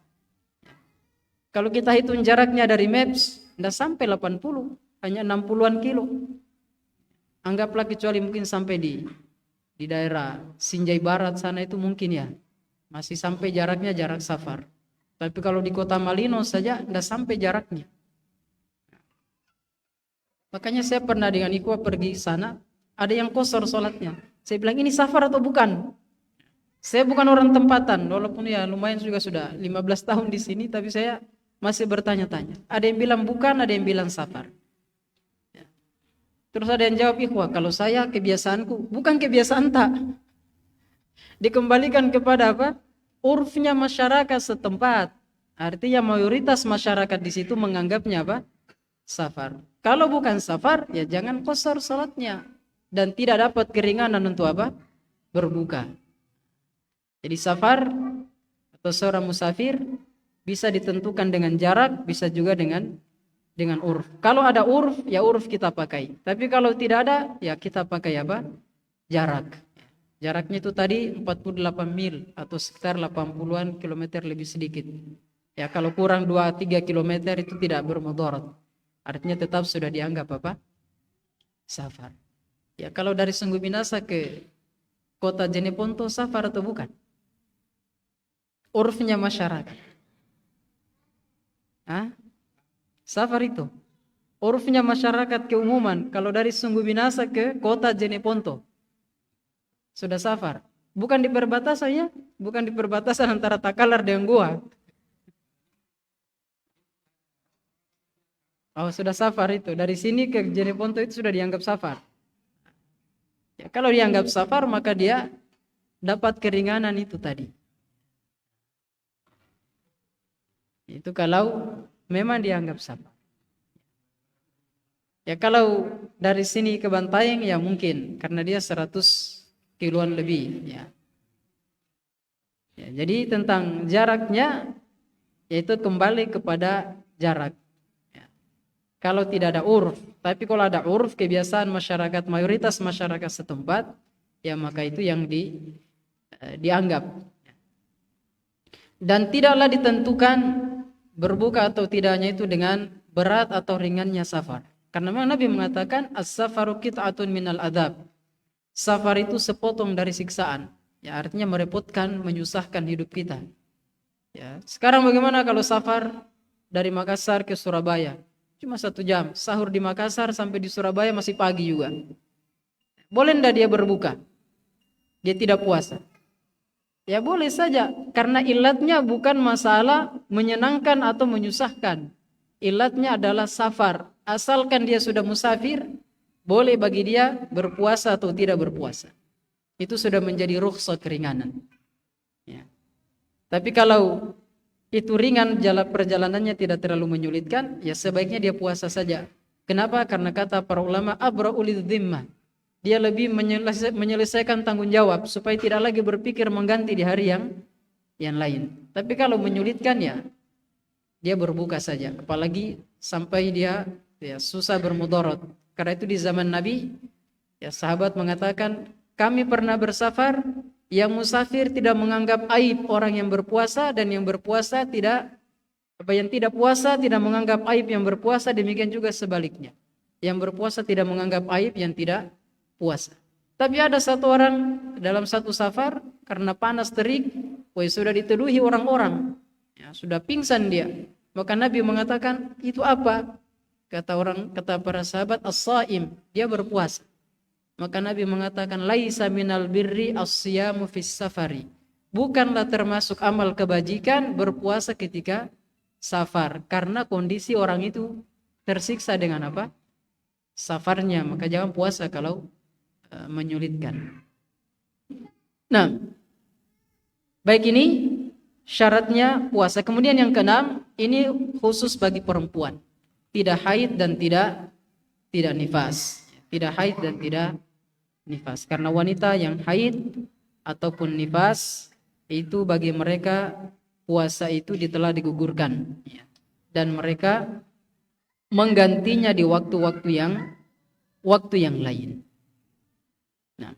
Kalau kita hitung jaraknya dari Maps, tidak sampai 80, hanya 60-an kilo. Anggaplah kecuali mungkin sampai di daerah Sinjai Barat sana itu mungkin ya masih sampai jaraknya jarak safar. Tapi kalau di kota Malino saja tidak sampai jaraknya. Makanya saya pernah dengan Ikhwah pergi sana, ada yang kosor sholatnya. Saya bilang ini safar atau bukan? Saya bukan orang tempatan, walaupun ya lumayan juga sudah 15 tahun di sini, tapi saya masih bertanya-tanya. Ada yang bilang bukan, ada yang bilang safar. Terus ada yang jawab, ikhwah, kalau saya kebiasaanku, bukan kebiasaan tak. Dikembalikan kepada apa? Urfnya masyarakat setempat. Artinya mayoritas masyarakat di situ menganggapnya apa? Safar. Kalau bukan safar, ya jangan qasar salatnya. Dan tidak dapat keringanan untuk apa? Berbuka. Jadi safar atau seorang musafir bisa ditentukan dengan jarak, bisa juga dengan urf. Kalau ada urf, ya urf kita pakai. Tapi kalau tidak ada, ya kita pakai apa? Jarak. Jaraknya itu tadi 48 mil atau sekitar 80-an kilometer lebih sedikit. Ya kalau kurang 2-3 kilometer itu tidak bermudarat. Artinya tetap sudah dianggap apa? Safar. Ya kalau dari Sungguh Minasa ke kota Jeneponto safar atau bukan? Urfnya masyarakat. Hah? Safar itu. Urfnya masyarakat keumuman. Kalau dari Sungguh Minasa ke kota Jeneponto sudah safar. Bukan di perbatasan ya, bukan di perbatasan antara Takalar dengan Goa. Oh, sudah safar itu. Dari sini ke Jeneponto itu sudah dianggap safar. Ya, kalau dianggap safar maka dia dapat keringanan itu tadi. Itu kalau memang dianggap safar. Ya kalau dari sini ke Bantaeng ya mungkin karena dia 100 kiloan lebih ya. Ya, jadi tentang jaraknya yaitu kembali kepada jarak. Ya. Kalau tidak ada urf, tapi kalau ada urf kebiasaan masyarakat mayoritas masyarakat setempat ya maka itu yang dianggap. Dan tidaklah ditentukan berbuka atau tidaknya itu dengan berat atau ringannya safar. Karena Nabi mengatakan as-safaru qit'atun minal adab. Safar itu sepotong dari siksaan. Ya, artinya merepotkan, menyusahkan hidup kita. Ya, sekarang bagaimana kalau safar dari Makassar ke Surabaya? Cuma 1 jam. Sahur di Makassar sampai di Surabaya masih pagi juga. Boleh tidak dia berbuka? Dia tidak puasa. Ya boleh saja. Karena ilatnya bukan masalah menyenangkan atau menyusahkan. Ilatnya adalah safar. Asalkan dia sudah musafir, boleh bagi dia berpuasa atau tidak berpuasa. Itu sudah menjadi rukhsah keringanan. Ya. Tapi kalau itu ringan, jalan perjalanannya tidak terlalu menyulitkan, ya sebaiknya dia puasa saja. Kenapa? Karena kata para ulama abra'ul dhimmah. Dia lebih menyelesaikan tanggung jawab supaya tidak lagi berpikir mengganti di hari yang lain. Tapi kalau menyulitkan ya dia berbuka saja. Apalagi sampai dia ya susah bermudarat. Karena itu di zaman Nabi, ya sahabat mengatakan, kami pernah bersafar, yang musafir tidak menganggap aib orang yang berpuasa dan yang berpuasa tidak, yang tidak puasa tidak menganggap aib yang berpuasa, demikian juga sebaliknya. Yang berpuasa tidak menganggap aib yang tidak puasa. Tapi ada satu orang dalam satu safar karena panas terik, sudah diteduhi orang-orang, ya, sudah pingsan dia. Maka Nabi mengatakan, itu apa? Kata para sahabat, as-saim, dia berpuasa. Maka Nabi mengatakan, laisa minal birri as-siyamu fis safari. Bukanlah termasuk amal kebajikan berpuasa ketika safar, karena kondisi orang itu tersiksa dengan apa? Safarnya. Maka jangan puasa kalau menyulitkan. Nah, baik, ini syaratnya puasa. Kemudian yang keenam, ini khusus bagi perempuan. Tidak haid dan tidak nifas. Tidak haid dan tidak nifas. Karena wanita yang haid ataupun nifas itu bagi mereka puasa itu telah digugurkan. Dan mereka menggantinya di waktu-waktu yang lain. Nah,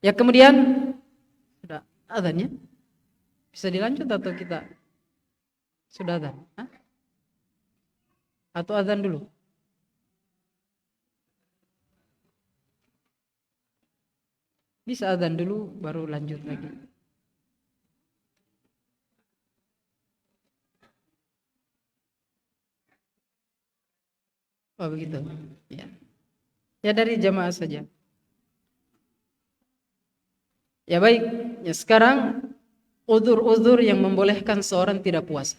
ya kemudian sudah adzan ya? Bisa dilanjut atau kita sudah adzan? Atau adzan dulu? Bisa adzan dulu baru lanjut lagi. Oh begitu. Ya. Ya dari jamaah saja. Ya baik. ya sekarang uzur-uzur yang membolehkan seorang tidak puasa.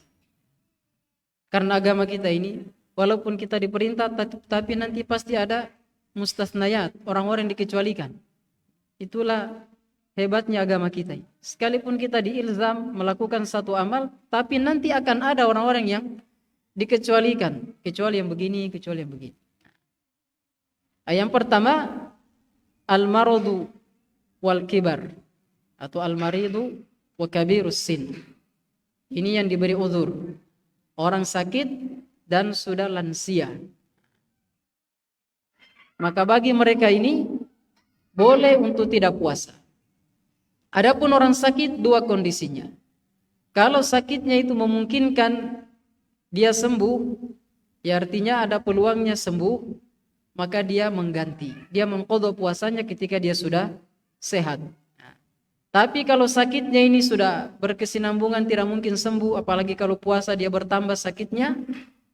Karena agama kita ini, walaupun kita diperintah, tapi nanti pasti ada mustasnayat, orang-orang yang dikecualikan. Itulah hebatnya agama kita. Sekalipun kita diilzam melakukan satu amal, tapi nanti akan ada orang-orang yang dikecualikan, kecuali yang begini, kecuali yang begini. Yang pertama, al-maradu wal kibar, atau al-maridu wa kabirus sin. Ini yang diberi uzur, orang sakit dan sudah lansia. Maka bagi mereka ini boleh untuk tidak puasa. Adapun orang sakit, dua kondisinya. Kalau sakitnya itu memungkinkan dia sembuh, ya artinya ada peluangnya sembuh, maka dia mengganti. Dia mengqadha puasanya ketika dia sudah sehat. Tapi kalau sakitnya ini sudah berkesinambungan, tidak mungkin sembuh, apalagi kalau puasa dia bertambah sakitnya,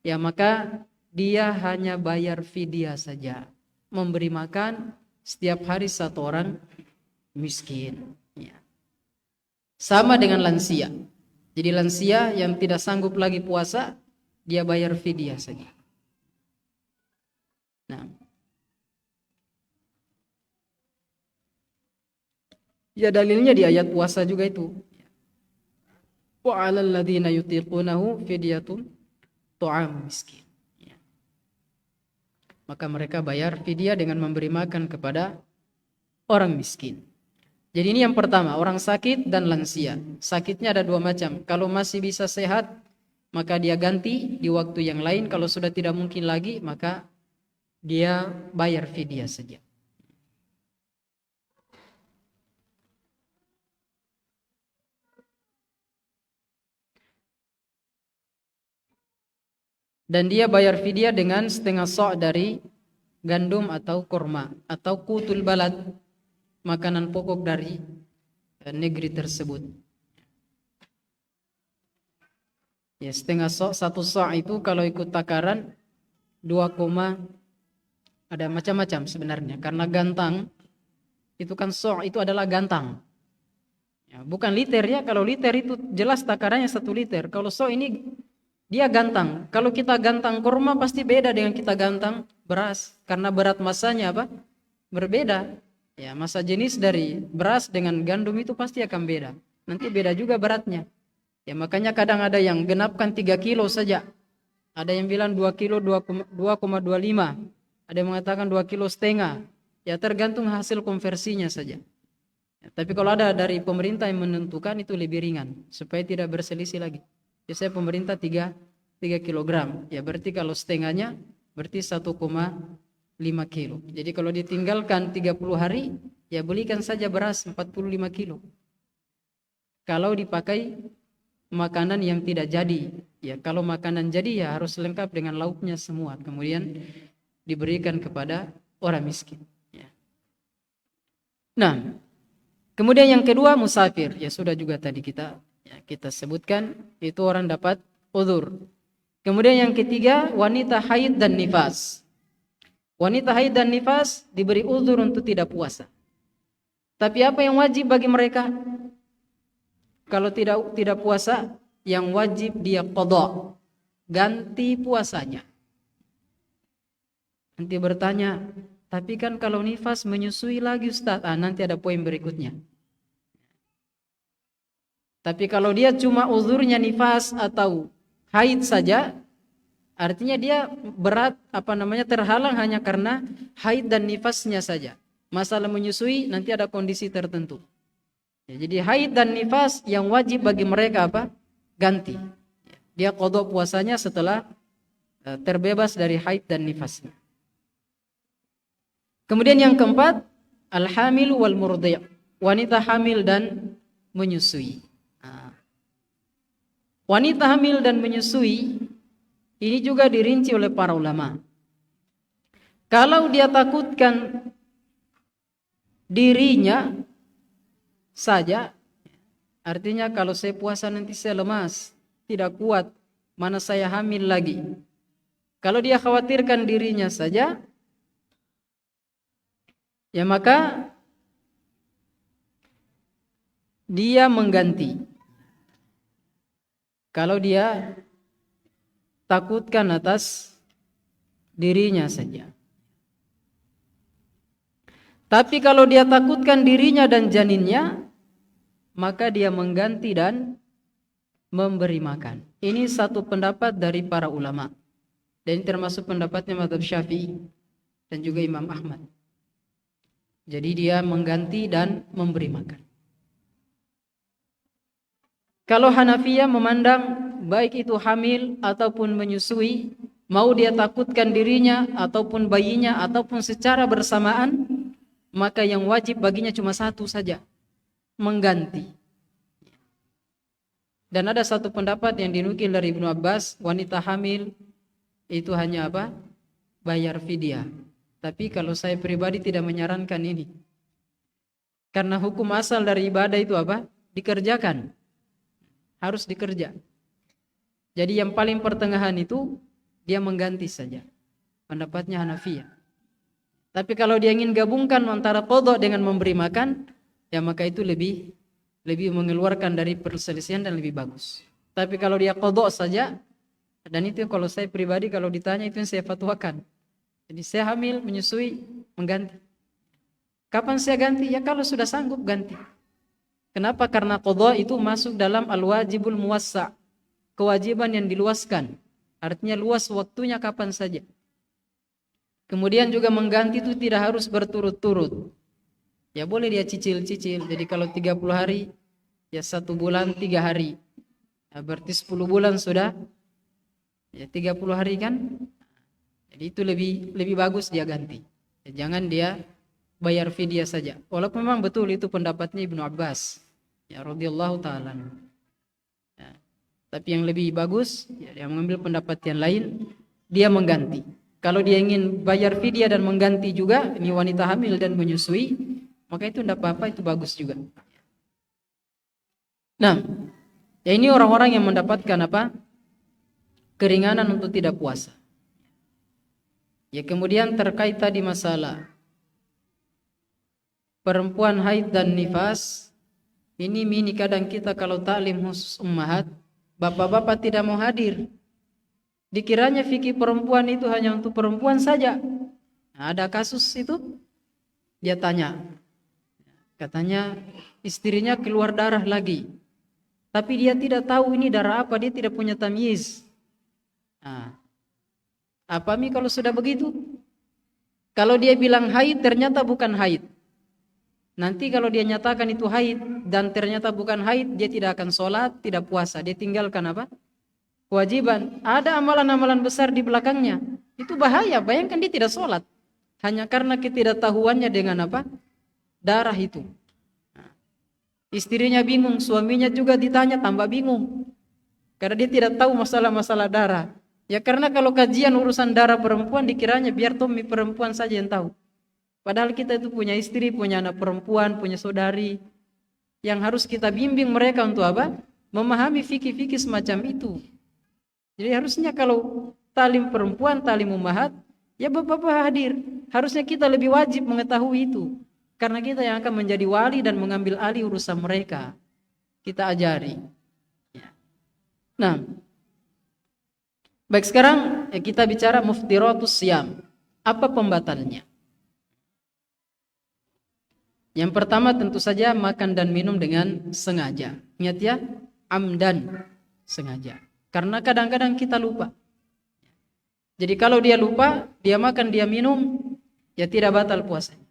ya maka dia hanya bayar fidyah saja, memberi makan setiap hari satu orang miskin. Ya. Sama dengan lansia. Jadi lansia yang tidak sanggup lagi puasa, dia bayar fidyah saja. Nah, ya dalilnya di ayat puasa juga itu. Wa 'alal ladzina yutiqunahu fidyatun ta'am miskin. Ya. Maka mereka bayar fidyah dengan memberi makan kepada orang miskin. Jadi ini yang pertama, orang sakit dan lansia. Sakitnya ada dua macam. Kalau masih bisa sehat, maka dia ganti di waktu yang lain. Kalau sudah tidak mungkin lagi, maka dia bayar fidyah saja. Dan dia bayar fidyah dengan setengah sok dari gandum atau kurma atau kutul balad, makanan pokok dari negeri tersebut. Ya, setengah sok, satu sok itu kalau ikut takaran 2, ada macam-macam sebenarnya, karena gantang itu kan sok itu adalah gantang. Ya, bukan liter ya, kalau liter itu jelas takarannya 1 liter. Kalau sok ini dia gantang. Kalau kita gantang kurma pasti beda dengan kita gantang beras, karena berat masanya apa? Berbeda. Ya, massa jenis dari beras dengan gandum itu pasti akan beda. Nanti beda juga beratnya. Ya, makanya kadang ada yang genapkan 3 kilo saja. Ada yang bilang 2 kilo 2,25. Ada yang mengatakan 2,5 kilo. Ya, tergantung hasil konversinya saja. Ya, tapi kalau ada dari pemerintah yang menentukan, itu lebih ringan supaya tidak berselisih lagi. Biasanya pemerintah 3 kilogram. Ya, berarti kalau setengahnya berarti 1,5 kilo. Jadi kalau ditinggalkan 30 hari, ya belikan saja beras 45 kilo. Kalau dipakai makanan yang tidak jadi, ya kalau makanan jadi ya harus lengkap dengan lauknya semua, kemudian diberikan kepada orang miskin. Ya. Nah, kemudian yang kedua musafir, ya sudah juga tadi kita sebutkan, itu orang dapat uzur. Kemudian yang ketiga wanita haid dan nifas. Wanita haid dan nifas diberi uzur untuk tidak puasa. Tapi apa yang wajib bagi mereka? Kalau tidak puasa, yang wajib dia qadha, ganti puasanya. Nanti bertanya, tapi kan kalau nifas menyusui lagi Ustaz, nanti ada poin berikutnya. Tapi kalau dia cuma uzurnya nifas atau haid saja, artinya dia berat terhalang hanya karena haid dan nifasnya saja. Masalah menyusui nanti ada kondisi tertentu. Ya, jadi haid dan nifas yang wajib bagi mereka apa? Ganti. Dia qadha puasanya setelah terbebas dari haid dan nifasnya. Kemudian yang keempat, al-hamil wal murdi', wanita hamil dan menyusui. Wanita hamil dan menyusui ini juga dirinci oleh para ulama. Kalau dia takutkan dirinya saja, artinya kalau saya puasa nanti saya lemas, tidak kuat, mana saya hamil lagi. Kalau dia khawatirkan dirinya saja, ya maka dia mengganti. Kalau dia takutkan atas dirinya saja. Tapi kalau dia takutkan dirinya dan janinnya, maka dia mengganti dan memberi makan. Ini satu pendapat dari para ulama. Dan termasuk pendapatnya mazhab Syafi'i dan juga Imam Ahmad. Jadi dia mengganti dan memberi makan. Kalau Hanafiyah memandang baik itu hamil ataupun menyusui, mau dia takutkan dirinya ataupun bayinya ataupun secara bersamaan, maka yang wajib baginya cuma satu saja, mengganti. Dan ada satu pendapat yang dinukil dari Ibnu Abbas, wanita hamil itu hanya apa? Bayar fidyah. Tapi kalau saya pribadi tidak menyarankan ini. Karena hukum asal dari ibadah itu apa? Dikerjakan. Harus dikerja. Jadi yang paling pertengahan itu dia mengganti saja. Pendapatnya Hanafiyah. Tapi kalau dia ingin gabungkan antara qadha dengan memberi makan, ya maka itu lebih mengeluarkan dari perselisihan dan lebih bagus. Tapi kalau dia qadha saja, dan itu kalau saya pribadi kalau ditanya itu yang saya fatwakan. Jadi saya hamil, menyusui, mengganti. Kapan saya ganti? Ya kalau sudah sanggup ganti. Kenapa? Karena qadha itu masuk dalam al-wajibul muwassa', kewajiban yang diluaskan. Artinya luas waktunya kapan saja. Kemudian juga mengganti itu tidak harus berturut-turut. Ya boleh dia cicil-cicil. Jadi kalau 30 hari, ya 1 bulan 3 hari. Ya, berarti 10 bulan sudah. Ya 30 hari kan. Jadi itu lebih bagus dia ganti. Ya, jangan dia bayar fidyah saja. Walaupun memang betul itu pendapatnya Ibnu Abbas, ya radhiyallahu taala. Ya, tapi yang lebih bagus, ya, dia mengambil pendapat yang lain, dia mengganti. Kalau dia ingin bayar fidyah dan mengganti juga, ini wanita hamil dan menyusui, maka itu tidak apa-apa, itu bagus juga. Nah, ya ini orang-orang yang mendapatkan apa? Keringanan untuk tidak puasa. Ya kemudian terkait tadi masalah perempuan haid dan nifas, ini kadang kita kalau taklim khusus ummahat, bapak-bapak tidak mau hadir. Dikiranya fikih perempuan itu hanya untuk perempuan saja. Nah, ada kasus itu, dia tanya, katanya istrinya keluar darah lagi, tapi dia tidak tahu ini darah apa, dia tidak punya tamyiz. Nah, apa mi kalau sudah begitu? Kalau dia bilang haid ternyata bukan haid. Nanti kalau dia nyatakan itu haid dan ternyata bukan haid, dia tidak akan sholat, tidak puasa. Dia tinggalkan apa? Kewajiban. Ada amalan-amalan besar di belakangnya. Itu bahaya. Bayangkan dia tidak sholat. Hanya karena ketidaktahuannya dengan apa? Darah itu. Istrinya bingung, suaminya juga ditanya tambah bingung. Karena dia tidak tahu masalah-masalah darah. Ya karena kalau kajian urusan darah perempuan dikiranya biar Tommy perempuan saja yang tahu. Padahal kita itu punya istri, punya anak perempuan, punya saudari. Yang harus kita bimbing mereka untuk apa? Memahami fikih-fikih semacam itu. Jadi harusnya kalau talim perempuan, talim ummahat, ya bapak-bapak hadir. Harusnya kita lebih wajib mengetahui itu. Karena kita yang akan menjadi wali dan mengambil alih urusan mereka. Kita ajari. Nah, baik sekarang kita bicara muftiratus siyam. Apa pembatalnya? Yang pertama tentu saja makan dan minum dengan sengaja. Ingat ya, amdan, sengaja. Karena kadang-kadang kita lupa. Jadi kalau dia lupa, dia makan, dia minum, ya tidak batal puasanya.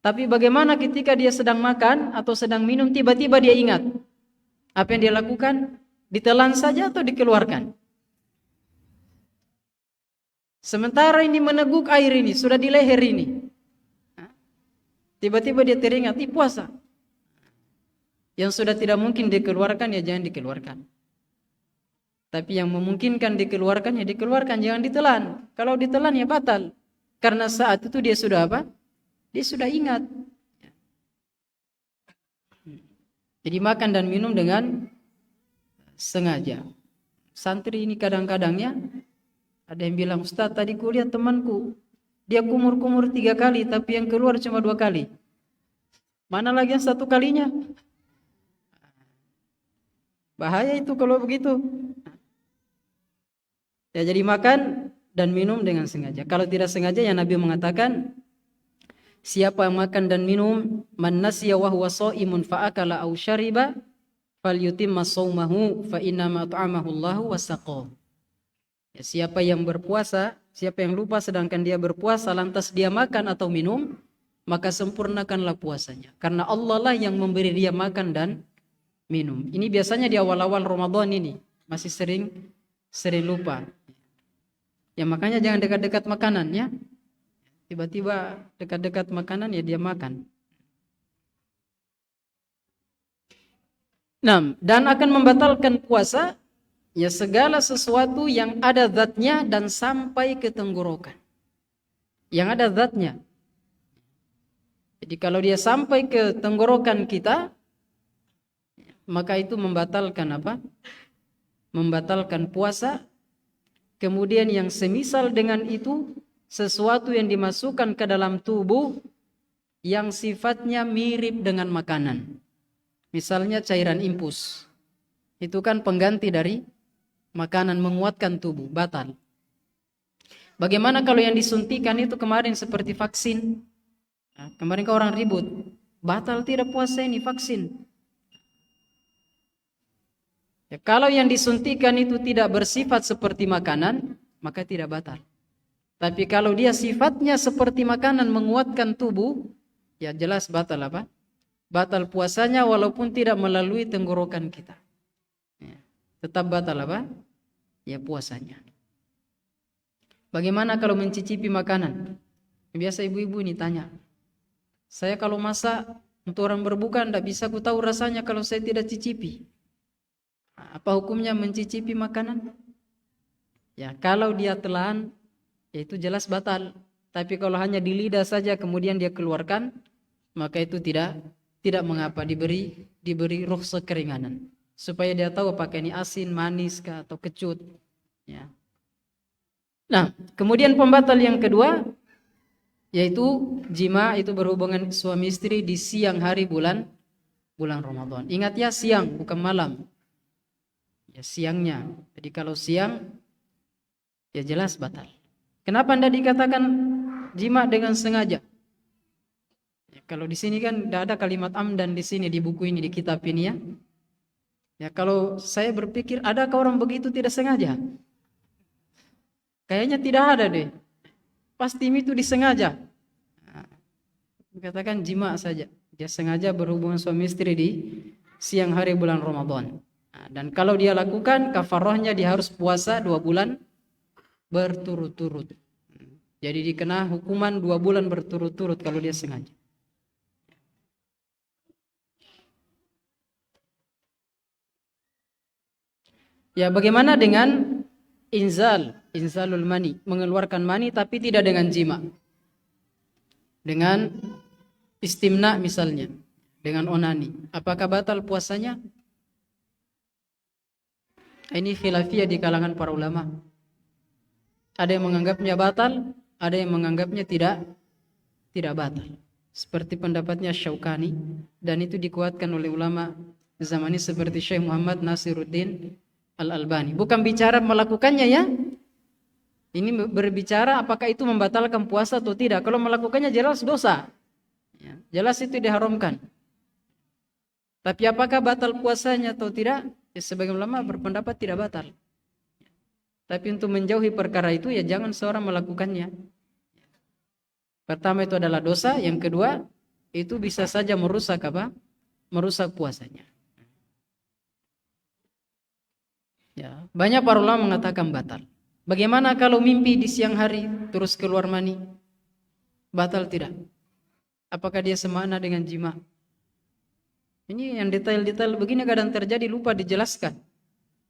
Tapi bagaimana ketika dia sedang makan atau sedang minum, tiba-tiba dia ingat. Apa yang dia lakukan? Ditelan saja atau dikeluarkan? Sementara ini meneguk air ini, sudah di leher ini. Tiba-tiba dia teringat, puasa. Yang sudah tidak mungkin dikeluarkan, ya jangan dikeluarkan. Tapi yang memungkinkan dikeluarkan, ya dikeluarkan, jangan ditelan. Kalau ditelan, ya batal. Karena saat itu dia sudah apa? Dia sudah ingat. Jadi makan dan minum dengan sengaja. Santri ini kadang-kadangnya, ada yang bilang, Ustaz tadi kulihat temanku, dia kumur-kumur 3 kali, tapi yang keluar cuma 2 kali. Mana lagi yang 1 kalinya? Bahaya itu kalau begitu. Ya, jadi makan dan minum dengan sengaja. Kalau tidak sengaja, ya Nabi mengatakan, siapa yang makan dan minum, man nasiya wa huwa shaimun fa akala aw syariba falyutimma shaumahu fa inna ma at'amahu Allahu wa saqahu. Ya, siapa yang berpuasa, siapa yang lupa sedangkan dia berpuasa lantas dia makan atau minum, maka sempurnakanlah puasanya. Karena Allah lah yang memberi dia makan dan minum. Ini biasanya di awal-awal Ramadan ini masih sering lupa. Ya makanya jangan dekat-dekat makanan ya. Tiba-tiba dekat-dekat makanan ya dia makan. Nah, dan akan membatalkan puasa ya segala sesuatu yang ada zatnya dan sampai ke tenggorokan. Yang ada zatnya. Jadi kalau dia sampai ke tenggorokan kita, maka itu membatalkan apa? Membatalkan puasa. Kemudian yang semisal dengan itu, sesuatu yang dimasukkan ke dalam tubuh yang sifatnya mirip dengan makanan. Misalnya cairan infus. Itu kan pengganti dari makanan, menguatkan tubuh, batal. Bagaimana kalau yang disuntikan itu kemarin seperti vaksin? Nah, kemarin kan orang ribut, batal tidak puasa ini vaksin. Ya, kalau yang disuntikan itu tidak bersifat seperti makanan, maka tidak batal. Tapi kalau dia sifatnya seperti makanan, menguatkan tubuh, ya jelas batal apa? Batal puasanya walaupun tidak melalui tenggorokan kita. Ya, tetap batal apa? Ya puasanya. Bagaimana kalau mencicipi makanan? Biasa ibu-ibu ini tanya. Saya kalau masak untuk orang berbuka tidak bisa ku tahu rasanya kalau saya tidak cicipi. Apa hukumnya mencicipi makanan? Ya, kalau dia telan, ya itu jelas batal. Tapi kalau hanya di lidah saja kemudian dia keluarkan, maka itu tidak mengapa, diberi rukhsah keringanan supaya dia tahu apakah ini asin, manis kah, atau kecut. Ya. Nah, kemudian pembatal yang kedua yaitu jima, itu berhubungan suami istri di siang hari bulan Ramadan. Ingat ya, siang bukan malam. Ya, siangnya. Jadi kalau siang ya jelas batal. Kenapa Anda dikatakan jima dengan sengaja? Ya, kalau di sini kan tidak ada kalimat amdan di sini di buku ini, di kitab ini ya. Ya kalau saya berpikir adakah orang begitu tidak sengaja? Kayaknya tidak ada deh. Pasti itu disengaja. Nah, katakan jima saja. Dia sengaja berhubungan suami istri di siang hari bulan Ramadan. Nah, dan kalau dia lakukan, kafarahnya dia harus puasa 2 bulan berturut-turut. Jadi dikena hukuman 2 bulan berturut-turut kalau dia sengaja. Ya, bagaimana dengan inzalul mani, mengeluarkan mani tapi tidak dengan jima. Dengan istimna misalnya, dengan onani. Apakah batal puasanya? Ini khilafiyah di kalangan para ulama. Ada yang menganggapnya batal, ada yang menganggapnya tidak batal. Seperti pendapatnya Syaukani, dan itu dikuatkan oleh ulama zaman ini seperti Syekh Muhammad Nasiruddin Al-Albani. Bukan bicara melakukannya ya. Ini berbicara apakah itu membatalkan puasa atau tidak. Kalau melakukannya jelas dosa. Ya, jelas itu diharamkan. Tapi apakah batal puasanya atau tidak? Ya, sebagian ulama berpendapat tidak batal. Tapi untuk menjauhi perkara itu ya jangan seorang melakukannya. Pertama itu adalah dosa, yang kedua itu bisa saja merusak apa? Merusak puasanya. Ya, banyak para ulama mengatakan batal. Bagaimana kalau mimpi di siang hari terus keluar mani? Batal tidak? Apakah dia semakna dengan jima? Ini yang detail-detail begini kadang terjadi lupa dijelaskan.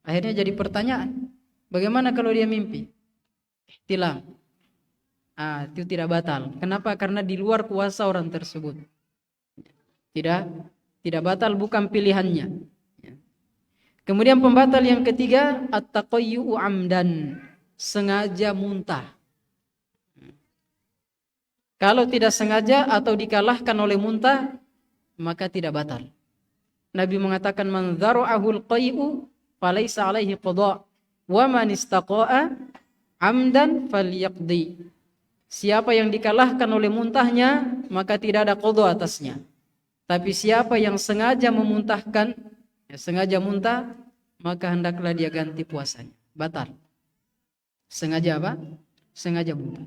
Akhirnya jadi pertanyaan. Bagaimana kalau dia mimpi? Ihtilam. Itu tidak batal. Kenapa? Karena di luar kuasa orang tersebut. Tidak batal, bukan pilihannya. Kemudian pembatal yang ketiga, at-taqayyu'u amdan, sengaja muntah. Kalau tidak sengaja atau dikalahkan oleh muntah, maka tidak batal. Nabi mengatakan man dzara'ahul qai'u falaisa alaihi qada wa man istaqa'a amdan falyaqdi. Siapa yang dikalahkan oleh muntahnya maka tidak ada qada atasnya. Tapi siapa yang sengaja memuntahkan, sengaja muntah, maka hendaklah dia ganti puasanya, batal. Sengaja apa? Sengaja muntah.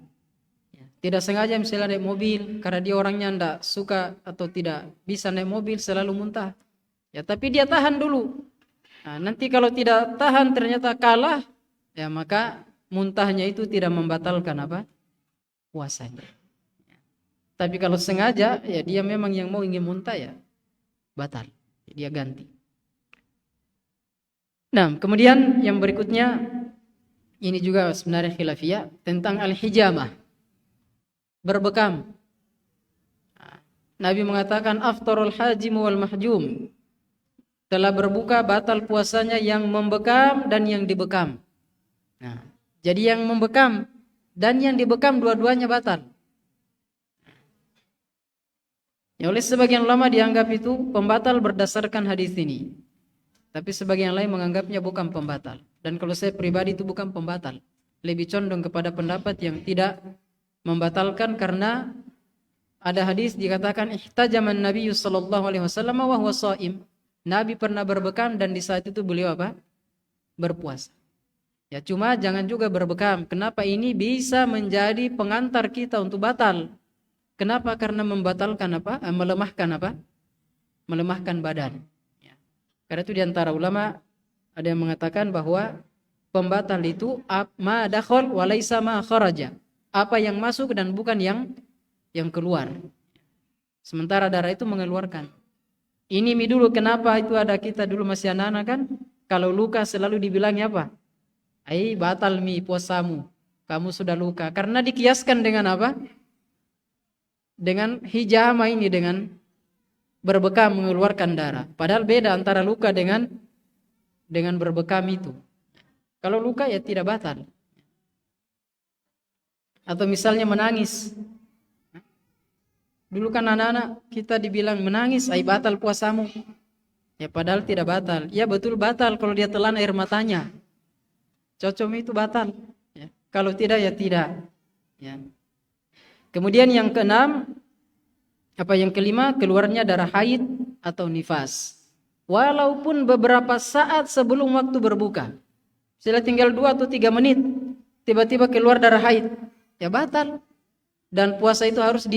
Tidak sengaja misalnya naik mobil karena dia orangnya tidak suka atau tidak bisa naik mobil selalu muntah. Ya, tapi dia tahan dulu. Nah, nanti kalau tidak tahan ternyata kalah, ya maka muntahnya itu tidak membatalkan apa? Puasanya. Tapi kalau sengaja, ya dia memang yang mau ingin muntah ya batal. Dia ganti. Nah, kemudian yang berikutnya ini juga sebenarnya khilafiyah tentang al-hijamah. Berbekam. Nabi mengatakan aftarul hajim wal mahjum. Telah berbuka batal puasanya yang membekam dan yang dibekam. Nah, jadi yang membekam dan yang dibekam dua-duanya batal. Ya, oleh sebagian ulama dianggap itu pembatal berdasarkan hadis ini. Tapi sebagian lain menganggapnya bukan pembatal. Dan kalau saya pribadi itu bukan pembatal. Lebih condong kepada pendapat yang tidak membatalkan karena ada hadis dikatakan ihtajaman Nabi sallallahu alaihi wasallam wa huwa shaim. Nabi pernah berbekam dan di saat itu beliau apa? Berpuasa. Ya cuma jangan juga berbekam. Kenapa ini bisa menjadi pengantar kita untuk batal? Kenapa? Karena membatalkan apa? Melemahkan apa? Melemahkan badan. Ya. Karena itu diantara ulama ada yang mengatakan bahwa pembatal itu ma dakhal wa laisa ma kharaja. Apa yang masuk dan bukan yang keluar. Sementara darah itu mengeluarkan. Ini dulu kenapa itu ada kita dulu masih anak-anak kan? Kalau luka selalu dibilangnya apa? Ai batal puasamu. Kamu sudah luka. Karena dikiaskan dengan apa? Dengan hijama ini, dengan berbekam mengeluarkan darah. Padahal beda antara luka dengan berbekam itu. Kalau luka ya tidak batal. Atau misalnya menangis. Dulu kan anak-anak kita dibilang menangis, ai batal puasamu. Ya padahal tidak batal. Ya betul batal kalau dia telan air matanya. Cocom itu batal. Ya. Kalau tidak ya tidak. Ya. Kemudian yang keenam, yang kelima, keluarnya darah haid atau nifas. Walaupun beberapa saat sebelum waktu berbuka. Setelah tinggal 2 atau 3 menit, tiba-tiba keluar darah haid. Ya batal. Dan puasa itu harus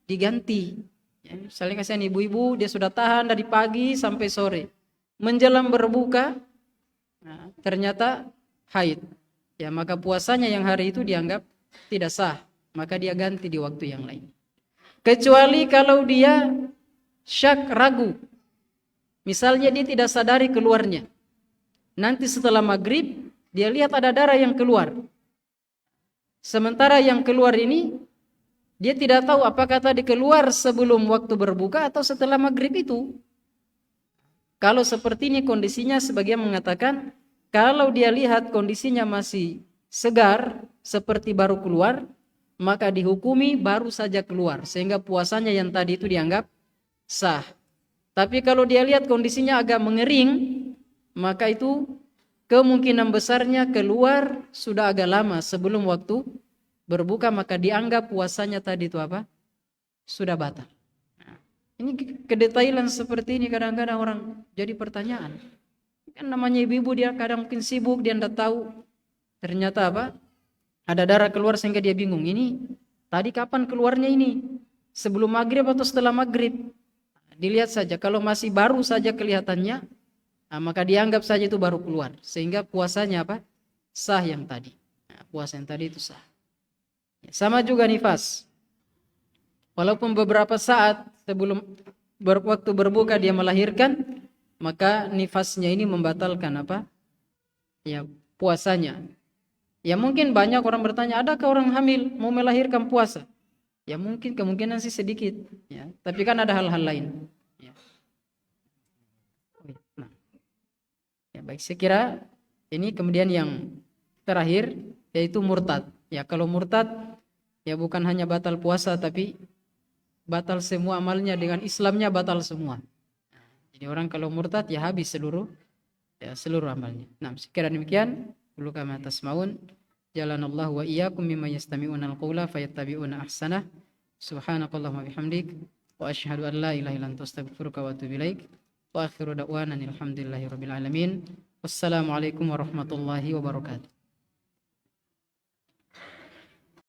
diganti. Ya, misalnya kasihan ibu-ibu, dia sudah tahan dari pagi sampai sore. Menjelang berbuka, nah, ternyata haid. Ya, maka puasanya yang hari itu dianggap tidak sah. Maka dia ganti di waktu yang lain. Kecuali kalau dia syak, ragu. Misalnya dia tidak sadari keluarnya. Nanti setelah maghrib, dia lihat ada darah yang keluar. Sementara yang keluar ini dia tidak tahu apakah tadi keluar sebelum waktu berbuka atau setelah maghrib itu. Kalau seperti ini kondisinya, sebagian mengatakan kalau dia lihat kondisinya masih segar seperti baru keluar, maka dihukumi baru saja keluar sehingga puasanya yang tadi itu dianggap sah. Tapi kalau dia lihat kondisinya agak mengering, maka itu kemungkinan besarnya keluar sudah agak lama sebelum waktu berbuka, maka dianggap puasanya tadi itu apa? Sudah batal. Nah, ini kedetailan seperti ini kadang-kadang orang jadi pertanyaan. Kan namanya ibu-ibu dia kadang mungkin sibuk, dia tidak tahu. Ternyata apa? Ada darah keluar sehingga dia bingung. Ini tadi kapan keluarnya ini? Sebelum maghrib atau setelah maghrib? Dilihat saja. Kalau masih baru saja kelihatannya, nah, maka dianggap saja itu baru keluar. Sehingga puasanya apa? Sah yang tadi. Nah, puasa yang tadi itu sah. Sama juga nifas. Walaupun beberapa saat sebelum waktu berbuka dia melahirkan, maka nifasnya ini membatalkan apa? Ya, puasanya. Ya mungkin banyak orang bertanya, adakah orang hamil mau melahirkan puasa? Ya mungkin, kemungkinan sih sedikit. Ya, tapi kan ada hal-hal lain. Ya. Nah. Ya, baik, saya kira ini kemudian yang terakhir yaitu murtad. Ya kalau murtad ya bukan hanya batal puasa tapi batal semua amalnya, dengan Islamnya batal semua. Jadi orang kalau murtad ya habis seluruh amalnya. Nah, sekiranya demikian, qulu kama tasmaun. Jalanallahu wa iyyakum mimma yastami'una al-qawla fayattabi'una ahsanah. Subhanakallahumma bihamdik wa asyhadu an la ilaha illa anta astaghfiruka wa atubu ilaik. Wa akhiru da'wana alhamdulillahi rabbil alamin. Wassalamualaikum warahmatullahi wabarakatuh.